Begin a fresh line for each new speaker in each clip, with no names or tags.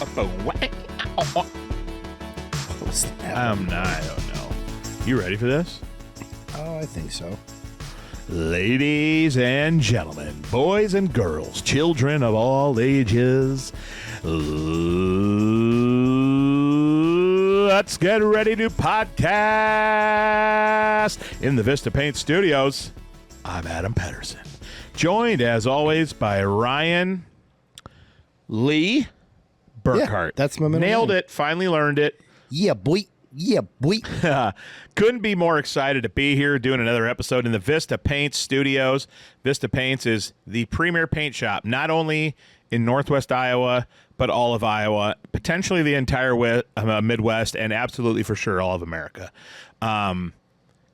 I don't know. You ready for this?
Oh, I think so.
Ladies and gentlemen, boys and girls, children of all ages, let's get ready to podcast in the Vista Paint Studios. I'm Adam Pedersen, joined as always by Ryan Lee Burkhart.
Yeah, that's my middle
Nailed
name.
it. Finally learned it.
Yeah, boy. Yeah, boy.
Couldn't be more excited to be here doing another episode in the Vista Paint Studios. Vista Paints is the premier paint shop, not only in Northwest Iowa, but all of Iowa, potentially the entire Midwest, and absolutely for sure all of America.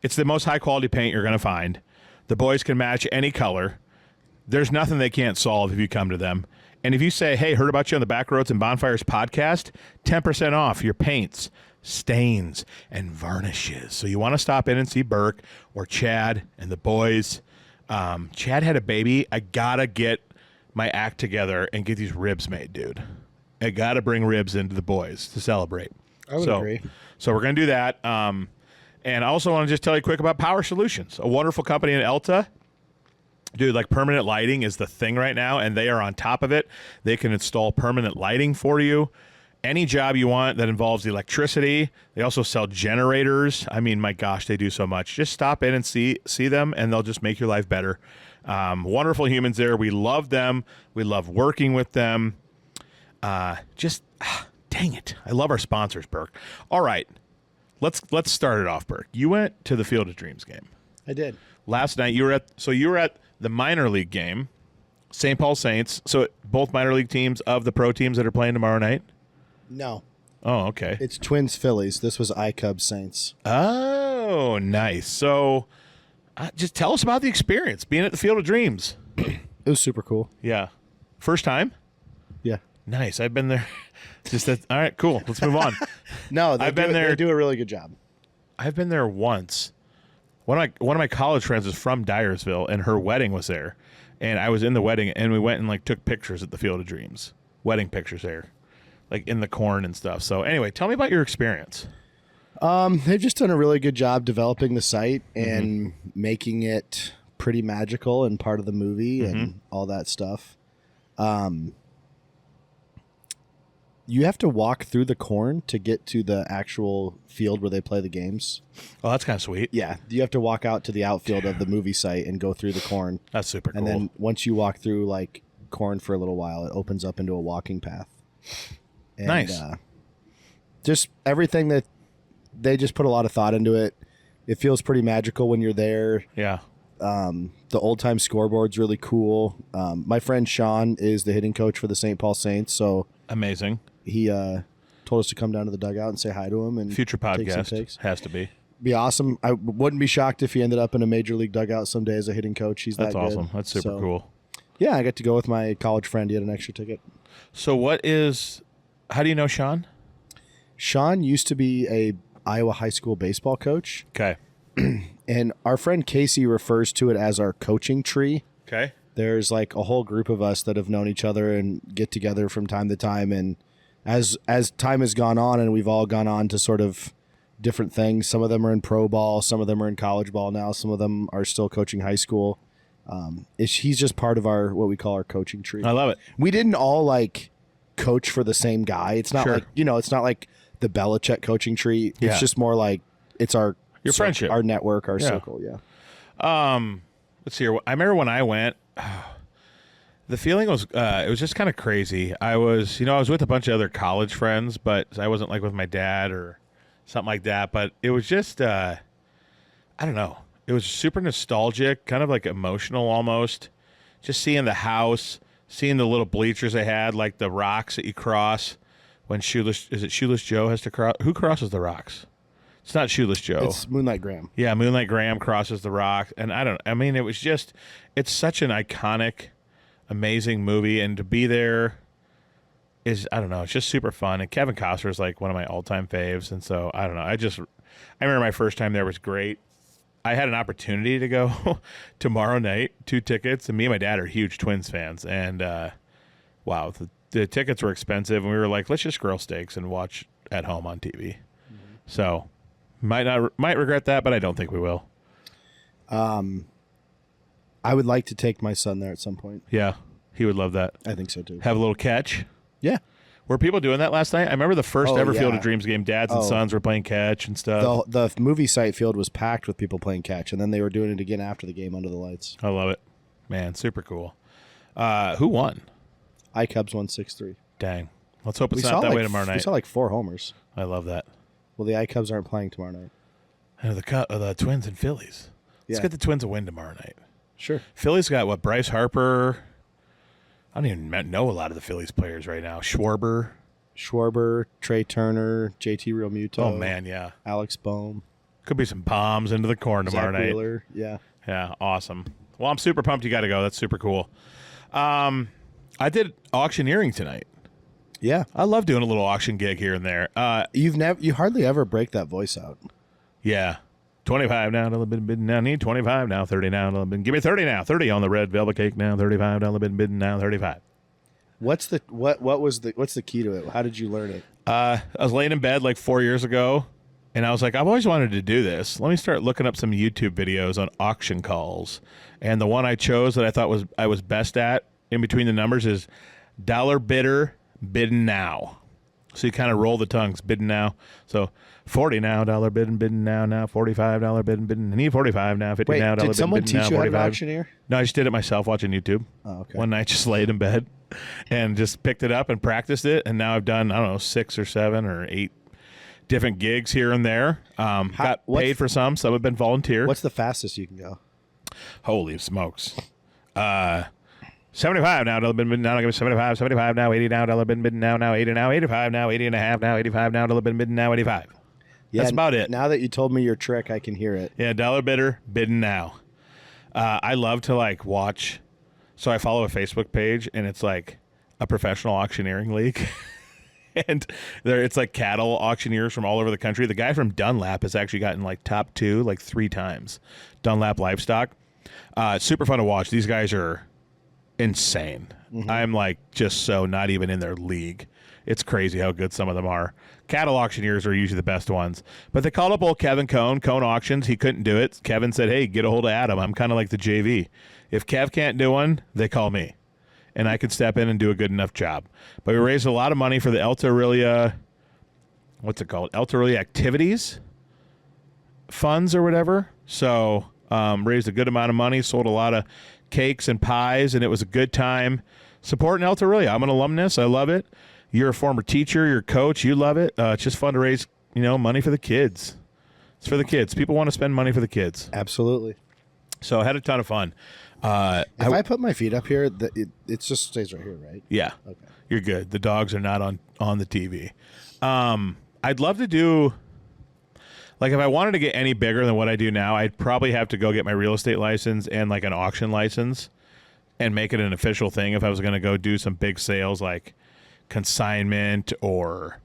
It's the most high-quality paint you're going to find. The boys can match any color. There's nothing they can't solve if you come to them. And if you say, hey, heard about you on the Backroads and Bonfires podcast, 10% off your paints, stains, and varnishes. So you want to stop in and see Burk or Chad and the boys. Chad had a baby. I got to get my act together and get these ribs made, dude. I got to bring ribs into the boys to celebrate.
I would agree.
So we're going to do that. And I also want to just tell you quick about Power Solutions, a wonderful company in Elta. Dude, like permanent lighting is the thing right now, and they are on top of it. They can install permanent lighting for you. Any job you want that involves electricity. They also sell generators. I mean, my gosh, they do so much. Just stop in and see them, and they'll just make your life better. Wonderful humans there. We love them. We love working with them. Dang it. I love our sponsors, Burk. All right, let's start it off, Burk. You went to the Field of Dreams game.
I did.
Last night, you were at the minor league game, St. Paul Saints. So both minor league teams of the pro teams that are playing tomorrow night?
No.
Oh, okay.
It's Twins Phillies. This was iCubs Saints.
Oh, nice. So just tell us about the experience being at the Field of Dreams.
It was super cool.
Yeah. First time?
Yeah.
Nice. I've been there. All right, cool. Let's move on.
No,
I've been there.
They do a really good job.
I've been there once. One of my college friends is from Dyersville, and her wedding was there. And I was in the wedding, and we went and took pictures at the Field of Dreams. Wedding pictures there. In the corn and stuff. So anyway, tell me about your experience.
They've just done a really good job developing the site and making it pretty magical and part of the movie and all that stuff. You have to walk through the corn to get to the actual field where they play the games.
Oh, that's kind of sweet.
Yeah, you have to walk out to the outfield of the movie site and go through the corn.
That's super cool.
And then once you walk through corn for a little while, it opens up into a walking path. And,
nice.
Just everything that they just put a lot of thought into it. It feels pretty magical when you're there.
Yeah.
The old time scoreboard's really cool. My friend Sean is the hitting coach for the St. Paul Saints, so
amazing.
He told us to come down to the dugout and say hi to him. And
future
take some
podcast
takes.
Has to be
awesome. I wouldn't be shocked if he ended up in a major league dugout someday as a hitting coach.
That's
that
awesome.
Good.
That's super cool.
Yeah, I got to go with my college friend. He had an extra ticket.
So how do you know Sean?
Sean used to be a Iowa high school baseball coach.
Okay.
And our friend Casey refers to it as our coaching tree.
Okay.
There's a whole group of us that have known each other and get together from time to time. And as time has gone on and we've all gone on to sort of different things, some of them are in pro ball, some of them are in college ball now, some of them are still coaching high school. He's just part of what we call our coaching tree.
I love it.
We didn't all coach for the same guy. It's not it's not like the Belichick coaching tree. It's just more it's our
friendship,
our network, our circle. Yeah.
Let's see here. I remember when I went, the feeling was, it was just kind of crazy. I was with a bunch of other college friends, but I wasn't with my dad or something like that. But it was just, I don't know. It was super nostalgic, kind of emotional almost. Just seeing the house, seeing the little bleachers they had, the rocks that you cross when Shoeless Joe has to cross. Who crosses the rocks? It's not Shoeless Joe.
It's Moonlight Graham.
Yeah, Moonlight Graham crosses the rock. And it was just, it's such an iconic, amazing movie. And to be there is, it's just super fun. And Kevin Costner is one of my all-time faves. And so, I don't know. I remember my first time there was great. I had an opportunity to go tomorrow night, 2 tickets. And me and my dad are huge Twins fans. And, wow, the tickets were expensive, and we were like, let's just grill steaks and watch at home on TV. So might regret that, but I don't think we will.
I would like to take my son there at some point.
Yeah, he would love that.
I think so too.
Have a little catch.
Yeah.
Were people doing that last night? I remember the first ever
yeah.
Field of Dreams game. Dads and sons were playing catch and stuff.
The movie site field was packed with people playing catch, and then they were doing it again after the game under the lights.
I love it. Man, super cool. Who won?
iCubs won 6-3.
Dang. Let's hope it's not that way tomorrow night.
We saw like 4 homers.
I love that.
Well, the iCubs aren't playing tomorrow night.
The Twins and Phillies. Let's
Yeah.
get the Twins a win tomorrow night.
Sure.
Phillies got what? Bryce Harper. I don't even know a lot of the Phillies players right now.
Schwarber, Trey Turner, JT Realmuto.
Oh, man, yeah.
Alex Bohm.
Could be some bombs into the corn tomorrow
Zach
night.
Wheeler. Yeah.
Yeah, awesome. Well, I'm super pumped you got to go. That's super cool. I did auctioneering tonight.
Yeah.
I love doing a little auction gig here and there.
You hardly ever break that voice out.
Yeah. 25 now, $1 now. Need 25 now, 30 now. Give me 30 now. 30 on the red velvet cake now. $35 bid now, 35.
What's the key to it? How did you learn it?
I was laying in bed like 4 years ago, and I was like, I've always wanted to do this. Let me start looking up some YouTube videos on auction calls. And the one I chose that I thought I was best at in between the numbers is dollar bidder, bidding now. So you kind of roll the tongues, bidding now. So 40 now, dollar bidding now, $45 bidding. I need 45 now, 50
Wait,
now, dollar
did someone
bidding now,
teach you how to
45.
auctioneer?
No, I just did it myself watching YouTube.
Oh, okay.
One night just laid in bed and just picked it up and practiced it. And now I've done, 6 or 7 or 8 different gigs here and there. Got paid for some have been volunteer.
What's the fastest you can go?
Holy smokes. 75 now, dollar bid now, give me 75 now, 80 now, dollar bid now, 80 now, 85 now, 80 and a half now, 85 now, dollar bid now, 85.
Yeah,
that's about it.
Now that you told me your trick, I can hear it.
Yeah, dollar bidder, bidding now. I love to watch. So I follow a Facebook page, and it's like a professional auctioneering league. And it's like cattle auctioneers from all over the country. The guy from Dunlap has actually gotten top 2 3 times. Dunlap Livestock. Super fun to watch. These guys are insane. Mm-hmm. I'm just so not even in their league. It's crazy how good some of them are. Cattle auctioneers are usually the best ones. But they called up old Kevin Cone Auctions. He couldn't do it. Kevin said, hey, get a hold of Adam. I'm kind of like the JV. If Kev can't do one, they call me. And I can step in and do a good enough job. But we raised a lot of money for the El Torilla, what's it called? El Torilla Activities funds or whatever. So raised a good amount of money, sold a lot of cakes and pies, and it was a good time supporting El Torilla. I'm an alumnus. I love it. You're a former teacher, you're a coach, you love it. It's just fun to raise, money for the kids. It's for the kids. People want to spend money for the kids.
Absolutely.
So I had a ton of fun.
If I put my feet up here, it just stays right here, right?
Yeah.
Okay.
You're good. The dogs are not on the TV. I'd love to do, if I wanted to get any bigger than what I do now, I'd probably have to go get my real estate license and an auction license and make it an official thing if I was going to go do some big sales like consignment or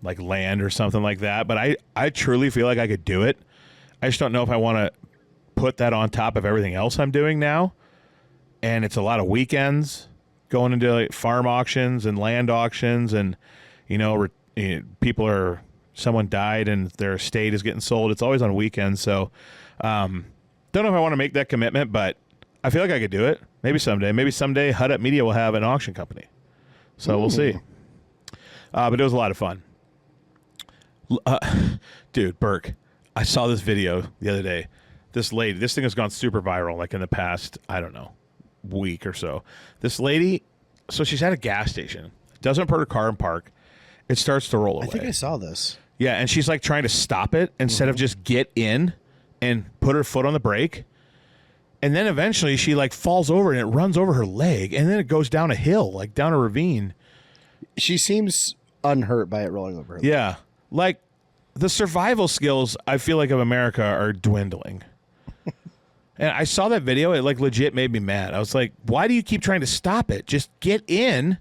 land or something like that. But I truly feel like I could do it. I just don't know if I want to put that on top of everything else I'm doing now. And it's a lot of weekends going into farm auctions and land auctions, and someone died and their estate is getting sold. It's always on weekends. So don't know if I want to make that commitment, but I feel like I could do it. Maybe someday Hut Up Media will have an auction company. So we'll see. But it was a lot of fun. Dude, Burk, I saw this video the other day. This lady, this thing has gone super viral in the past, I don't know, week or so. This lady, so she's at a gas station, doesn't put her car in park. It starts to roll away.
I think I saw this.
Yeah, and she's trying to stop it instead of just get in and put her foot on the brake. And then eventually she falls over and it runs over her leg, and then it goes down a hill, down a ravine.
She seems unhurt by it rolling over her leg.
Yeah. The survival skills, I feel of America are dwindling. And I saw that video. It legit made me mad. I was like, why do you keep trying to stop it? Just get in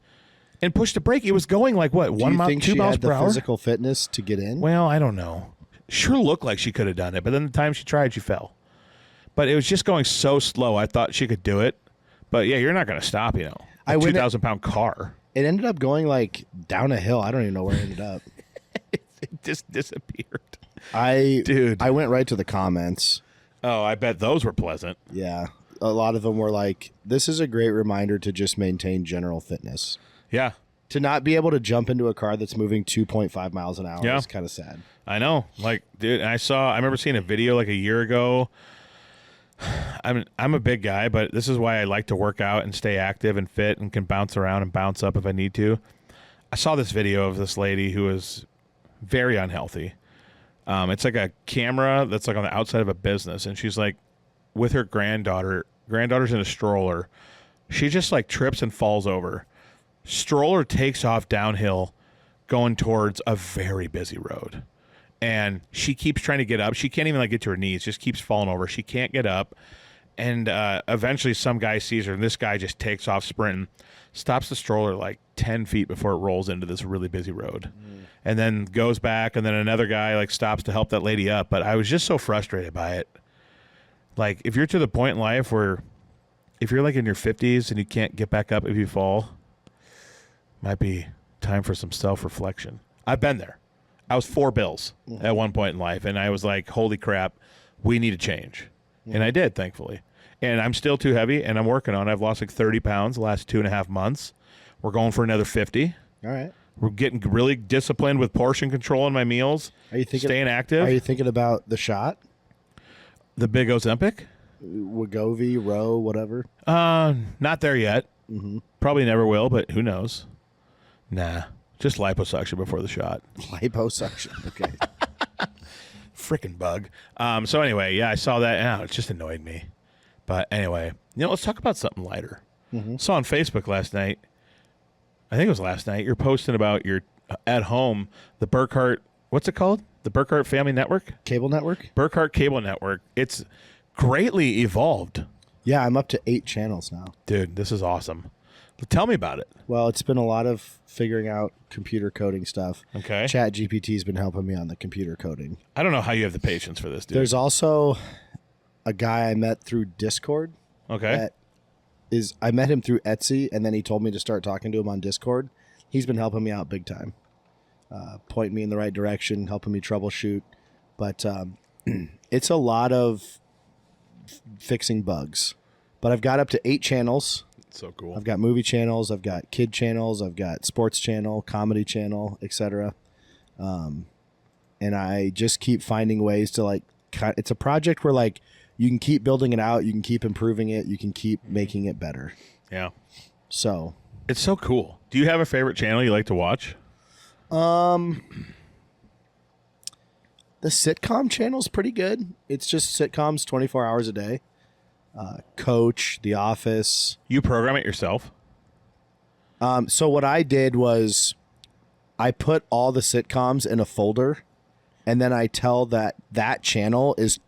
and push the brake. It was going 1 mile, 2 miles per hour.
Do you think she had the physical fitness to get in?
Well, I don't know. Sure looked like she could have done it, but then the time she tried, she fell. But it was just going so slow. I thought she could do it. But yeah, you're not going to stop, a 2,000-pound car.
It ended up going like down a hill. I don't even know where it ended up.
It just disappeared.
Dude, I went right to the comments.
Oh, I bet those were pleasant.
Yeah. A lot of them were like, this is a great reminder to just maintain general fitness.
Yeah.
To not be able to jump into a car that's moving 2.5 miles an hour is kind of sad.
I know. Like, dude, I remember seeing a video like a year ago. I'm a big guy, but this is why I like to work out and stay active and fit and can bounce around and bounce up if I need to. I saw this video of this lady who was very unhealthy. It's like a camera that's like on the outside of a business, and she's like with her granddaughter's in a stroller. She just like trips and falls over. Stroller takes off downhill going towards a very busy road. And she keeps trying to get up. She can't even like get to her knees, just keeps falling over. She can't get up. And eventually some guy sees her, and this guy just takes off sprinting, stops the stroller like 10 feet before it rolls into this really busy road. And then goes back, and then another guy like stops to help that lady up. But I was just so frustrated by it. Like, if you're to the point in life where if you're like in your 50s and you can't get back up if you fall, might be time for some self-reflection. I've been there. I was 4 bills at one point in life, and I was like, holy crap, we need a change. And I did, thankfully. And I'm still too heavy, and I'm working on it. I've lost like 30 pounds the last 2.5 months. We're going for another 50.
All right.
We're getting really disciplined with portion control in my meals.
Are you thinking,
staying active?
Are you thinking about the shot?
The big Ozempic?
Wegovy, Roe, whatever?
Not there yet. Probably never will, but who knows? Nah. Just liposuction before the shot.
Liposuction. Okay.
Freaking bug. So anyway, yeah, I saw that. And it just annoyed me. But anyway, let's talk about something lighter. Saw on Facebook last night. I think it was last night. You're posting about your at home, the Burkhart. What's it called? The Burkhart Family Network?
Cable network?
Burkhart Cable Network. It's greatly evolved.
Yeah, I'm up to 8 channels now.
Dude, this is awesome. Tell me about it.
Well, it's been a lot of figuring out computer coding stuff.
Okay.
Chat GPT's been helping me on the computer coding.
I don't know how you have the patience for this, dude.
There's also a guy I met through Discord.
Okay.
I met him through Etsy, and then he told me to start talking to him on Discord. He's been helping me out big time. Pointing me in the right direction, helping me troubleshoot. But it's a lot of fixing bugs. But I've got up to 8 channels.
So cool.
I've got movie channels, I've got kid channels, I've got sports channel, comedy channel, etc. And I just keep finding ways to like. It's a project where like you can keep building it out, you can keep improving it, you can keep making it better.
Yeah.
So
it's so cool. Do you have a favorite channel you like to watch?
The sitcom channel's pretty good. It's just sitcoms 24 hours a day. Coach, The Office.
You program it yourself?
So what I did was I put all the sitcoms in a folder, and then I tell that channel is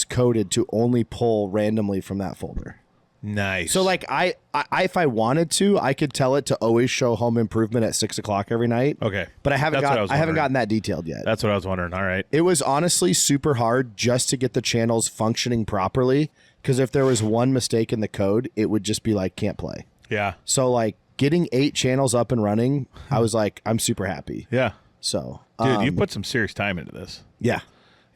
coded to only pull randomly from that folder.
Nice.
So like I if I wanted to, I could tell it to always show Home Improvement at 6:00 every night.
Okay.
But I haven't
That's
I haven't gotten that detailed yet.
That's what I was wondering. All right.
It was honestly super hard just to get the channels functioning properly, because if there was one mistake in the code, it would just be like can't play.
Yeah.
So like getting 8 channels up and running, I was like, I'm super happy.
Yeah.
So
dude, you put some serious time into this.
Yeah.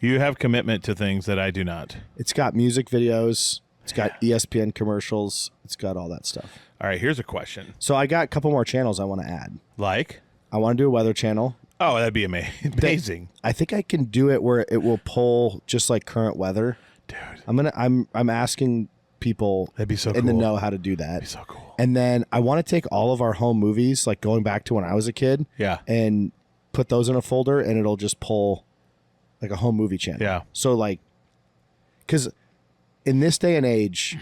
You have commitment to things that I do not.
It's got music videos. It's got ESPN commercials. It's got all that stuff.
All right, here's a question.
So I got a couple more channels I want to add.
Like?
I want to do a weather channel.
Oh, that'd be amazing.
I think I can do it where it will pull just like current weather.
Dude.
I'm asking people
That'd be so
in
cool.
the know how to do that.
That'd be so cool.
And then I want to take all of our home movies, like going back to when I was a kid.
Yeah.
And put those in a folder, and it'll just pull like a home movie channel.
Yeah.
So like, because in this day and age,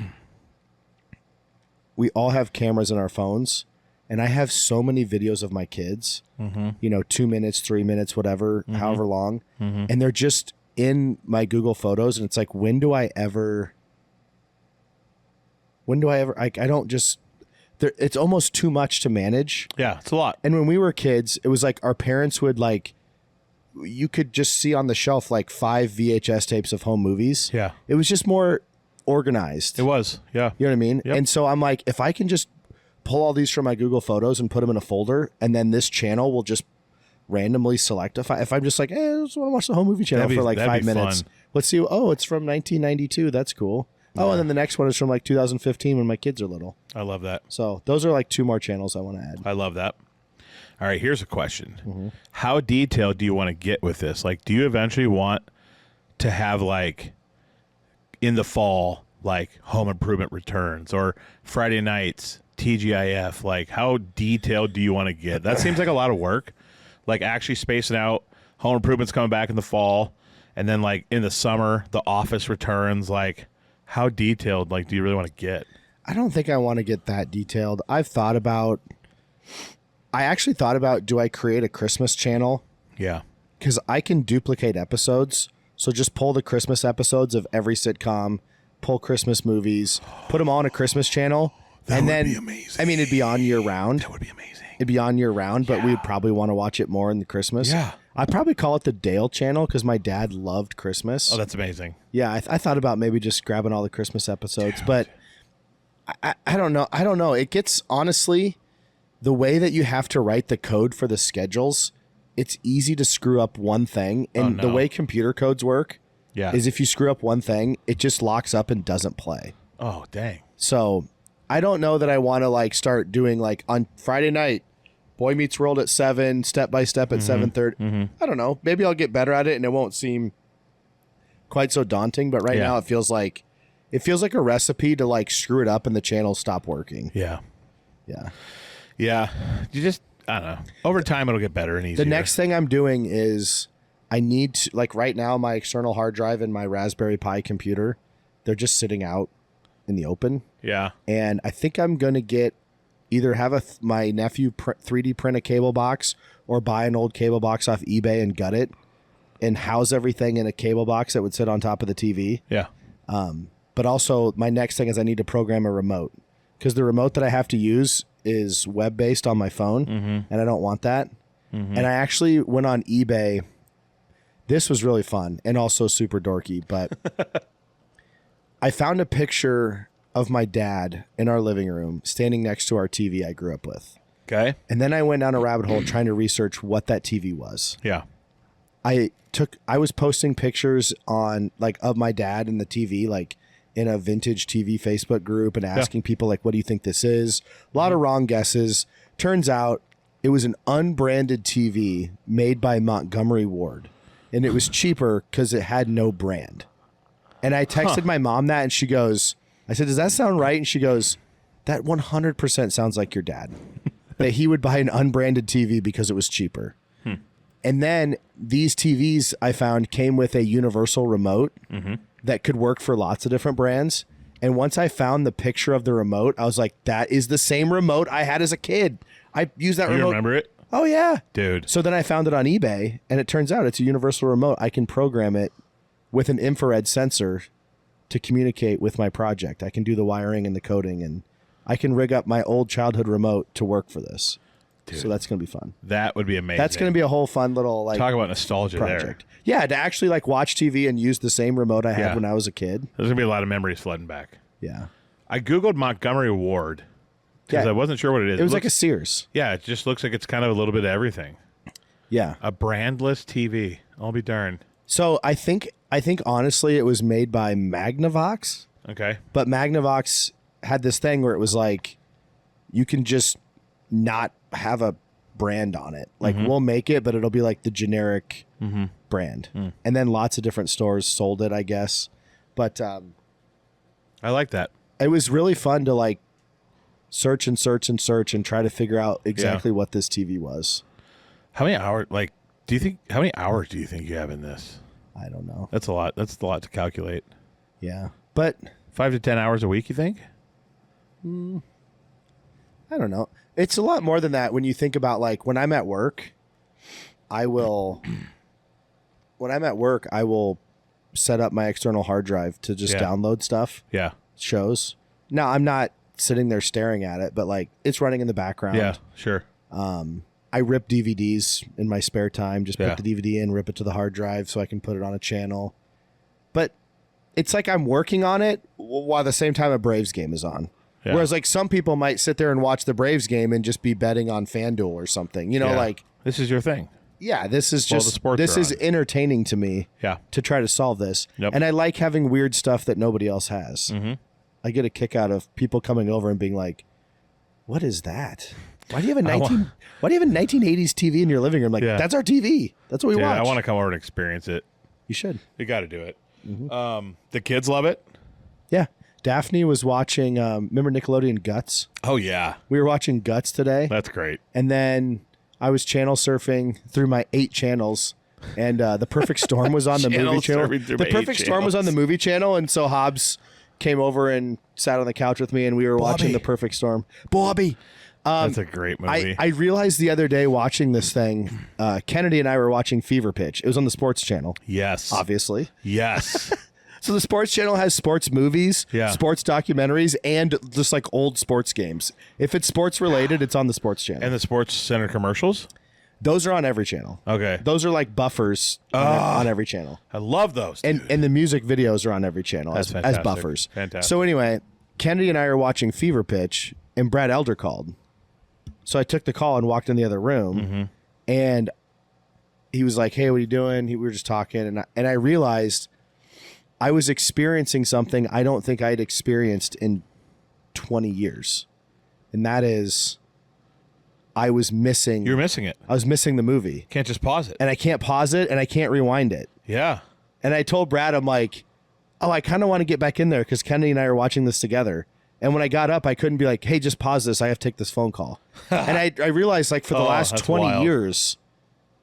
we all have cameras in our phones, and I have so many videos of my kids, 2 minutes, 3 minutes, whatever, however long, and they're just in my Google Photos, and it's like, when do I ever, I don't just, it's almost too much to manage.
Yeah, it's a lot.
And when we were kids, it was like our parents would like, you could just see on the shelf like 5 VHS tapes of home movies.
Yeah.
It was just more organized.
It was, yeah.
You know what I mean?
Yep.
And so I'm like, if I can just pull all these from my Google Photos and put them in a folder, and then this channel will just randomly select if I'm just like, I just want to watch the whole movie channel for like 5 minutes.
Fun.
Let's see. Oh, it's from 1992. That's cool. Oh, and then the next one is from like 2015 when my kids are little.
I love that.
So those are like 2 more channels I want to add.
I love that. All right, here's a question. How detailed do you want to get with this? Like, do you eventually want to have, like, in the fall, like, Home Improvement Returns or Friday nights, TGIF? Like, how detailed do you want to get? That seems like a lot of work. Like, actually spacing out Home Improvement's coming back in the fall, and then, like, in the summer, The Office returns. Like, how detailed, like, do you really want to get?
I don't think I want to get that detailed. I actually thought about, do I create a Christmas channel?
Yeah.
Because I can duplicate episodes. So just pull the Christmas episodes of every sitcom, pull Christmas movies, put them all on a Christmas channel.
That
and
would
then,
be amazing.
I mean, it'd be on year round.
That would be amazing.
It'd be on year round, but we'd probably want to watch it more in the Christmas.
Yeah.
I'd probably call it the Dale channel because my dad loved Christmas.
Oh, that's amazing.
Yeah, I thought about maybe just grabbing all the Christmas episodes, but I don't know. I don't know. It gets, honestly, the way that you have to write the code for the schedules, it's easy to screw up one thing. And the way computer codes work is if you screw up one thing, it just locks up and doesn't play.
Oh, dang.
So I don't know that I want to like start doing like on Friday night, Boy Meets World at 7, Step by Step at 7:30. I don't know. Maybe I'll get better at it and it won't seem quite so daunting. But right now it feels like a recipe to like screw it up and the channel stop working.
Yeah.
Yeah.
Yeah. You just, I don't know. Over time, it'll get better and easier.
The next thing I'm doing is I need to, like right now, my external hard drive and my Raspberry Pi computer, they're just sitting out in the open.
Yeah.
And I think I'm going to either have my nephew 3D print a cable box or buy an old cable box off eBay and gut it and house everything in a cable box that would sit on top of the TV.
Yeah.
But also my next thing is I need to program a remote because the remote that I have to use is web-based on my phone and I don't want that. And I actually went on eBay. This was really fun and also super dorky, but I found a picture of my dad in our living room standing next to our TV I grew up with.
Okay.
And then I went down a rabbit hole trying to research what that TV was.
Yeah.
I was posting pictures on like of my dad and the TV, like in a vintage TV Facebook group and asking people like, what do you think this is? A lot of wrong guesses. Turns out it was an unbranded TV made by Montgomery Ward and it was cheaper because it had no brand. And I texted my mom that and she goes, I said, does that sound right? And she goes, that 100% sounds like your dad. That he would buy an unbranded TV because it was cheaper. And then these TVs I found came with a universal remote that could work for lots of different brands. And once I found the picture of the remote, I was like, that is the same remote I had as a kid. I used that remote.
You remember it?
Oh, yeah.
Dude.
So then I found it on eBay, and it turns out it's a universal remote. I can program it with an infrared sensor to communicate with my project. I can do the wiring and the coding, and I can rig up my old childhood remote to work for this. Dude, so that's going to be fun.
That would be amazing.
That's going to be a whole fun little like
talk about nostalgia
project. Yeah, to actually like watch TV and use the same remote I had when I was a kid.
There's going to be a lot of memories flooding back.
Yeah.
I Googled Montgomery Ward because I wasn't sure what it is.
It was like a Sears.
Yeah, it just looks like it's kind of a little bit of everything.
Yeah.
A brandless TV. I'll be darned.
So I think honestly it was made by Magnavox.
Okay.
But Magnavox had this thing where it was like you can just not have a brand on it. Like we'll make it, but it'll be like the generic brand. And then lots of different stores sold it, I guess. But
I like that.
It was really fun to like search and try to figure out exactly what this TV was.
How many hours how many hours do you think you have in this?
I don't know.
That's a lot. That's a lot to calculate.
Yeah. But
5 to 10 hours a week, you think?
I don't know. It's a lot more than that when you think about like when I'm at work, I will set up my external hard drive to just download stuff.
Yeah.
Shows. Now, I'm not sitting there staring at it, but like it's running in the background.
Yeah, sure.
I rip DVDs in my spare time, just put the DVD in, rip it to the hard drive so I can put it on a channel. But it's like I'm working on it while at the same time a Braves game is on.
Yeah.
Whereas like some people might sit there and watch the Braves game and just be betting on FanDuel or something. You know,
Yeah.
like
This is your thing.
yeah, this is
Well, the
just
sports
this
are
is
on.
entertaining to me.
Yeah.
To try to solve this,
Yep.
and I like having weird stuff that nobody else has.
Mm-hmm.
I get a kick out of people coming over and being like, "What is that? Why do you have a 1980s TV in your living room?" Like,
Yeah.
that's our TV. That's what we
Dude,
watch.
I want to come over and experience it.
You should.
You got to do it. The kids love it.
Yeah. Daphne was watching. Remember Nickelodeon Guts?
Oh yeah,
We were watching Guts today,
that's great.
and then I was channel surfing through my 8 channels. And the Perfect Storm was on the
Channel
movie channel.
surfing through
The
my 8
Perfect Storm was on the
channels.
movie channel, and so Hobbs came over and sat on the couch with me, and we were watching The Perfect Storm. Bobby.
That's a great movie.
I realized the other day watching this thing, Kennedy and I were watching Fever Pitch. It was on the sports channel,
yes,
obviously.
yes.
So the sports channel has sports movies,
Yeah.
sports documentaries, and just like old sports games. If it's sports related, it's on the sports channel.
And the Sports Center commercials.
Those are on every channel.
Okay,
Those are like buffers on every channel.
I love those.
And the music videos are on every channel
That's
as
fantastic.
buffers.
Fantastic.
So anyway, Kennedy and I are watching Fever Pitch, and Brad Elder called. So I took the call and walked in the other room, and he was like, "Hey, what are you doing?" We were just talking, and I realized I was experiencing something I don't think I'd experienced in 20 years, and that is I was missing.
You're missing it.
I was missing the movie,
Can't just pause it.
and I can't pause it, and I can't rewind it.
Yeah.
And I told Brad, I'm like, "Oh, I kind of want to get back in there because Kennedy and I are watching this together." And when I got up, I couldn't be like, "Hey, just pause this. I have to take this phone call." And I realized, like, for the
Oh,
last
that's
20
wild.
years,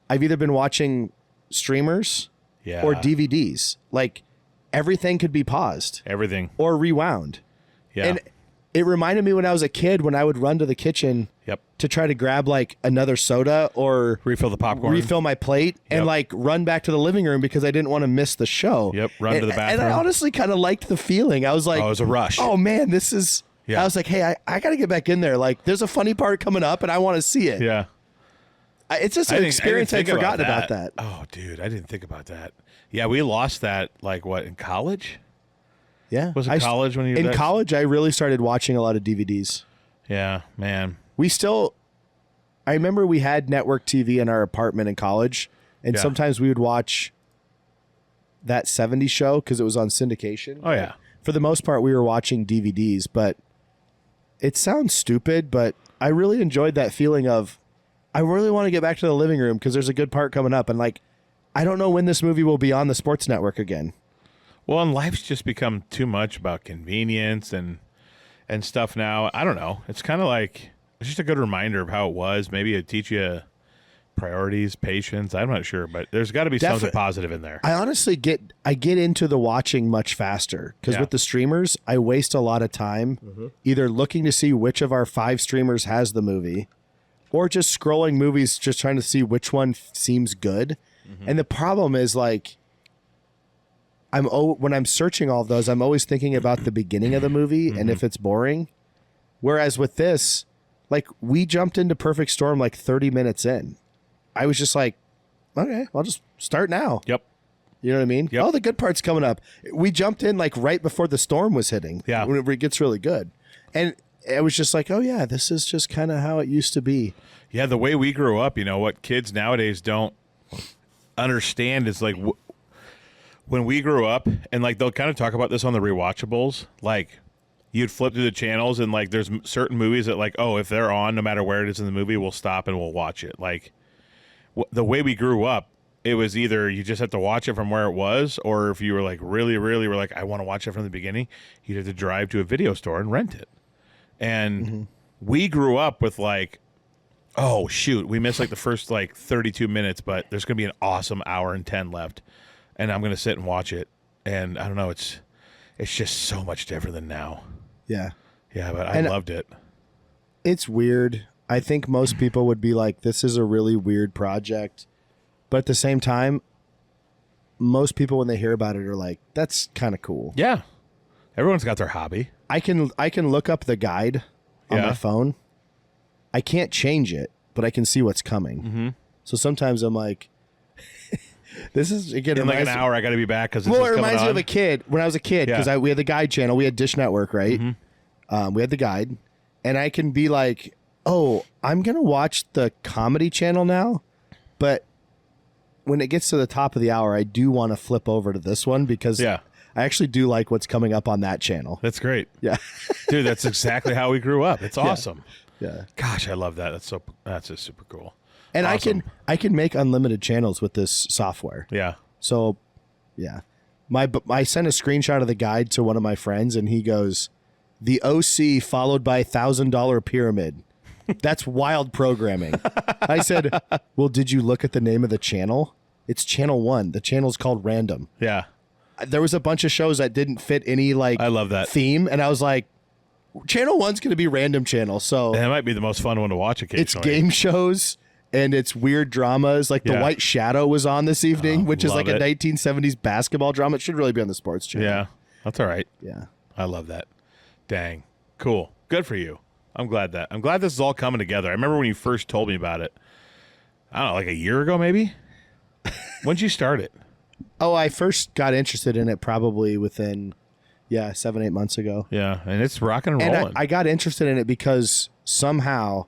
I've either been watching streamers
Yeah.
or DVDs. Like, everything could be paused
Everything.
or rewound.
Yeah.
And it reminded me when I was a kid when I would run to the kitchen
Yep.
to try to grab, like, another soda or
Refill the popcorn.
refill my plate and
Yep.
like run back to the living room because I didn't want to miss the show.
Yep, run to the
And I
bathroom.
honestly kind of liked the feeling. I was like,
Oh, it was a rush.
oh man, this is.
Yeah.
I was like, hey, I got to get back in there. Like, there's a funny part coming up, and I want to see it.
Yeah.
It's just
I
an
didn't
experience I'd
think
forgotten about that.
Oh, dude, I didn't think about that. Yeah, we lost that. Like what, in college?
Yeah,
Was it college when you
in
that-
college? I really started watching a lot of DVDs.
Yeah, man.
I remember we had network TV in our apartment in college, and
Yeah.
sometimes we would watch that 70s show because it was on syndication.
Oh yeah.
For the most part, we were watching DVDs, but it sounds stupid, but I really enjoyed that feeling of, I really want to get back to the living room because there's a good part coming up. And like, I don't know when this movie will be on the sports network again.
Well, and life's just become too much about convenience and stuff now. I don't know. It's kind of like it's just a good reminder of how it was. Maybe it teach you priorities, patience. I'm not sure, but there's got to be something positive in there.
I honestly get into the watching much faster because
Yeah.
with the streamers, I waste a lot of time either looking to see which of our 5 streamers has the movie or just scrolling movies, just trying to see which one seems good. And the problem is like, when I'm searching all of those, I'm always thinking about the beginning of the movie and if it's boring. Whereas with this, like we jumped into Perfect Storm like 30 minutes in. I was just like, okay, I'll just start now.
Yep.
You know what I mean?
Yep.
Oh, the good part's coming up. We jumped in like right before the storm was hitting.
Yeah.
When it gets really good. And I was just like, oh yeah, this is just kind of how it used to be.
Yeah, the way we grew up, you know, what kids nowadays don't understand is like when we grew up, and like they'll kind of talk about this on the rewatchables, like you'd flip through the channels and like there's certain movies that like, oh, if they're on, no matter where it is in the movie, we'll stop and we'll watch it. Like the way we grew up, it was either you just have to watch it from where it was, or if you were like really were like, I want to watch it from the beginning, you'd have to drive to a video store and rent it. And we grew up with like, oh shoot, we missed like the first like 32 minutes, but there's gonna be an awesome hour and 10 left, and I'm gonna sit and watch it. And I don't know, it's just so much different than now.
Yeah.
Yeah, but I loved it.
It's weird. I think most people would be like, this is a really weird project. But at the same time, most people when they hear about it are like, that's kind of cool.
Yeah, everyone's got their hobby.
I can look up the guide on
Yeah.
my phone. I can't change it, but I can see what's coming. So sometimes I'm like, this is again
In like an
reminds-
hour, I got to be back because
Well, it reminds me of a kid when I was a kid because
Yeah.
we had the guide channel. We had Dish Network, right? We had the guide, and I can be like, oh, I'm going to watch the comedy channel now, but when it gets to the top of the hour, I do want to flip over to this one because I actually do like what's coming up on that channel.
That's great.
Yeah.
Dude, that's exactly how we grew up. It's awesome.
Yeah.
Gosh, I love that. That's just super cool.
And
awesome.
I can make unlimited channels with this software.
Yeah.
So, yeah. I sent a screenshot of the guide to one of my friends, and he goes, "The OC followed by $1,000 pyramid. That's wild programming." I said, "Well, did you look at the name of the channel? It's channel 1. The channel's called Random."
Yeah.
There was a bunch of shows that didn't fit any
I love that
theme, and I was like, channel 1's going to be Random channel. So
that might be the most fun one to watch occasionally.
It's game shows and it's weird dramas. Like The White Shadow was on this evening, which is like a 1970s basketball drama. It should really be on the sports channel.
Yeah, that's all right.
Yeah.
I love that. Dang. Cool. Good for you. I'm glad this is all coming together. I remember when you first told me about it. I don't know, like a year ago maybe? When'd you start it?
Oh, I first got interested in it probably within, 7-8 months ago.
Yeah, and it's rocking and
And
rolling.
I got interested in it because somehow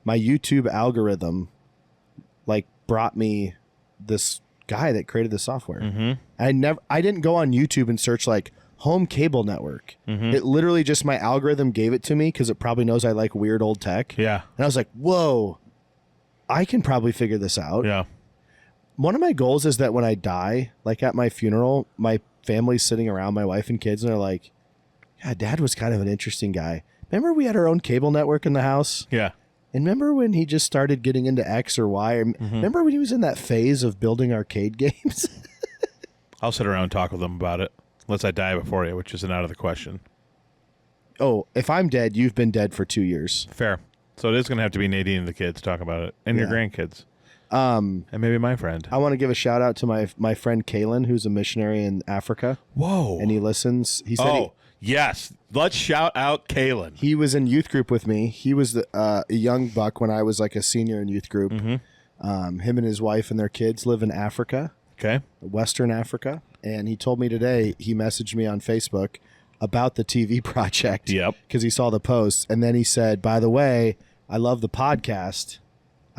my YouTube algorithm brought me this guy that created the software.
Mm-hmm.
I didn't go on YouTube and search home cable network.
Mm-hmm.
It literally just my algorithm gave it to me because it probably knows I like weird old tech.
Yeah.
And I was like, whoa, I can probably figure this out.
Yeah.
One of my goals is that when I die, at my funeral, my family's sitting around, my wife and kids, and they're like, yeah, Dad was kind of an interesting guy. Remember we had our own cable network in the house?
Yeah.
And remember when he just started getting into X or Y? Remember when he was in that phase of building arcade games?
I'll sit around and talk with them about it, unless I die before you, which isn't out of the question.
Oh, if I'm dead, you've been dead for 2 years.
Fair. So it is going to have to be Nadine and the kids talk about it, and your grandkids. And maybe my friend.
I want to give a shout out to my friend Kalen, who's a missionary in Africa.
Whoa.
And he listens. He said
yes. Let's shout out Kalen.
He was in youth group with me. He was a young buck when I was a senior in youth group.
Mm-hmm.
Him and his wife and their kids live in Africa.
Okay.
Western Africa. And he told me today, he messaged me on Facebook about the TV project.
Yep.
Because he saw the posts. And then he said, by the way, I love the podcast.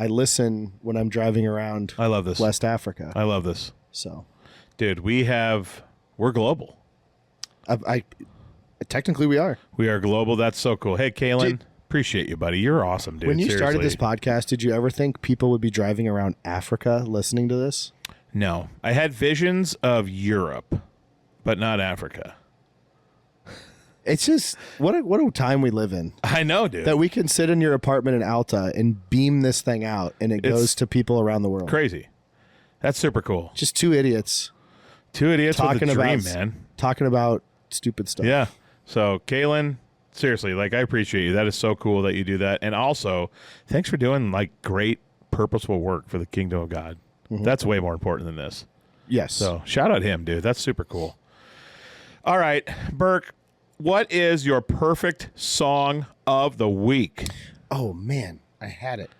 I listen when I'm driving around
I love this.
West Africa.
I love this.
So,
dude, we're global.
Technically we are.
We are global. That's so cool. Hey, Kalen, appreciate you, buddy. You're awesome, dude.
When you started
Seriously.
this podcast, did you ever think people would be driving around Africa listening to this?
No. I had visions of Europe, but not Africa.
It's just what a time we live in.
I know, dude.
That we can sit in your apartment in Alta and beam this thing out, and it goes to people around the world.
Crazy. That's super cool.
Just two idiots.
Two idiots
talking
with a dream,
about,
man.
Talking about stupid stuff.
Yeah. So, Kalen, seriously, I appreciate you. That is so cool that you do that. And also, thanks for doing great, purposeful work for the kingdom of God. Mm-hmm. That's way more important than this.
Yes.
So, shout out him, dude. That's super cool. All right, Burk, what is your perfect song of the week?
Oh, man. I had it.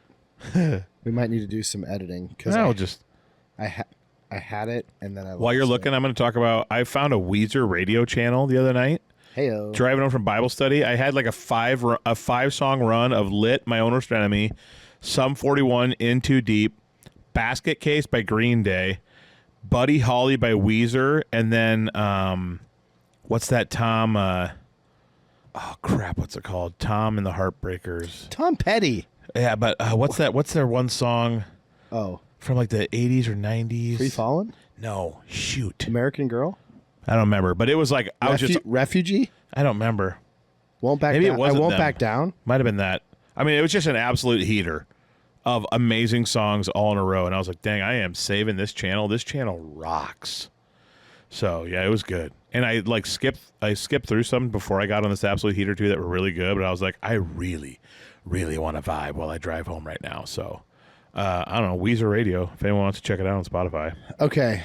We might need to do some editing. Because I had it, and then
While you're looking, I'm going to talk about, I found a Weezer radio channel the other night.
Heyo.
Driving home from Bible study. I had a five song run of Lit, My Own Worst Enemy, Sum 41, In Too Deep, Basket Case by Green Day, Buddy Holly by Weezer, and then what's that Tom? What's it called? Tom and the Heartbreakers.
Tom Petty.
Yeah, but what's that? What's their one song?
Oh,
from the 80s or 90s.
Free Fallin'?
No, shoot.
American Girl.
I don't remember, but it was I was just
Refugee.
I don't remember.
Won't back.
Maybe
down.
it wasn't
I won't
them.
back down.
Might have been that. I mean, it was just an absolute heater of amazing songs all in a row, and I was like, "Dang, I am saving this channel. This channel rocks." So yeah, it was good. And I skipped through some before I got on this absolute heater too that were really good. But I was like, I really, really want to vibe while I drive home right now. So I don't know, Weezer Radio. If anyone wants to check it out on Spotify.
Okay.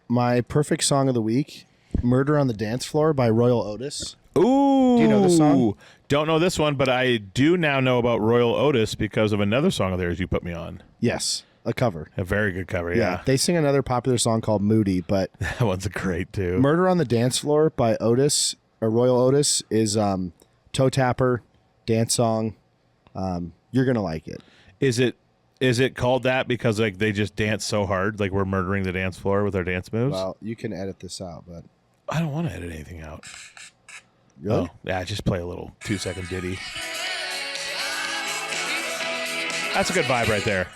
My perfect song of the week, "Murder on the Dance Floor" by Royal Otis.
Ooh.
Do you know this song?
Don't know this one, but I do now know about Royal Otis because of another song of theirs you put me on.
Yes, a cover.
A very good cover, yeah.
They sing another popular song called "Moody," but
that one's great too.
"Murder on the Dance Floor" by Otis Royal Otis is toe tapper, dance song. You're gonna like it.
Is it called that because like they just dance so hard, like we're murdering the dance floor with our dance moves?
Well, you can edit this out, but
I don't want to edit anything out.
really,
Oh, yeah, just play a little 2-second ditty. That's a good vibe right there.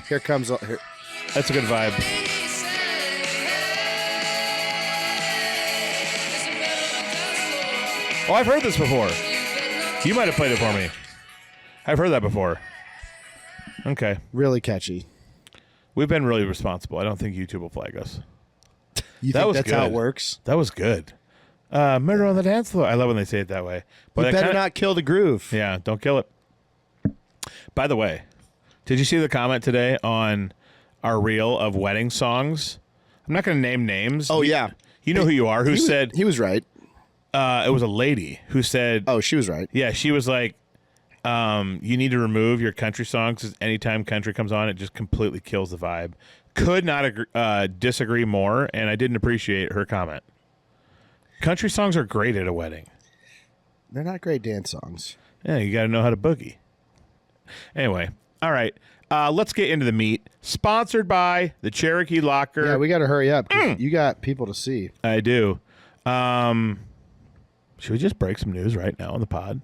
here comes here.
That's a good vibe. Oh, I've heard this before. You might have played it for me. I've heard that before. Okay.
Really catchy.
We've been really responsible. I don't think YouTube will flag us.
You
That
think
was
that's how it
good.
works?
That was good. Murder on the dance floor. I love when they say it that way. But
You
I
better
kinda-
not kill the groove.
Yeah, don't kill it. By the way, did you see the comment today on our reel of wedding songs? I'm not going to name names.
Oh, yeah.
You know who you are. Who said
he was right?
it was a lady who said,
Oh, she was right.
yeah, she was like, you need to remove your country songs 'cause anytime country comes on, it just completely kills the vibe. Could not disagree more, and I didn't appreciate her comment. Country songs are great at a wedding.
They're not great dance songs.
Yeah, you got to know how to boogie. Anyway, all right. Let's get into the meat. Sponsored by the Cherokee Locker.
Yeah, we got to hurry up. 'Cause you got people to see.
I do. Should we just break some news right now on the pod?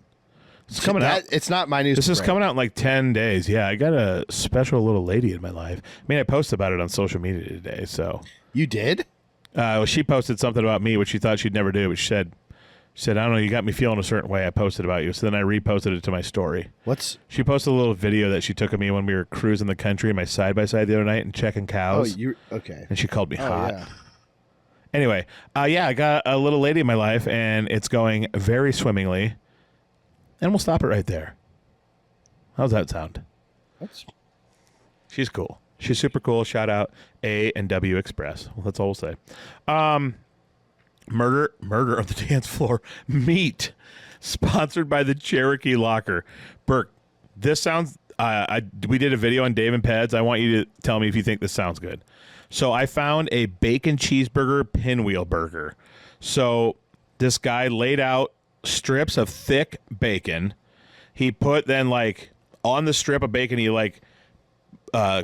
It's coming out.
It's not my news.
This
to
is
break.
coming out in like 10 days. Yeah, I got a special little lady in my life. I mean, I posted about it on social media today. So
You did?
she posted something about me, which she thought she'd never do. But she said, I don't know, you got me feeling a certain way. I posted about you. So then I reposted it to my story.
What's?
She posted a little video that she took of me when we were cruising the country in my side-by-side the other night and checking
Oh,
cows.
you okay?
And she called me
Oh,
hot.
yeah.
Anyway, yeah, I got a little lady in my life, and it's going very swimmingly. And we'll stop it right there. How's that sound? She's cool. She's super cool. Shout out A and W Express. Well, that's all we'll say. Murder of the dance floor. Meat. Sponsored by the Cherokee Locker. Burk, this sounds... we did a video on Dave and Peds. I want you to tell me if you think this sounds good. So I found a bacon cheeseburger pinwheel burger. So this guy laid out strips of thick bacon. He put then like on the strip of bacon, he like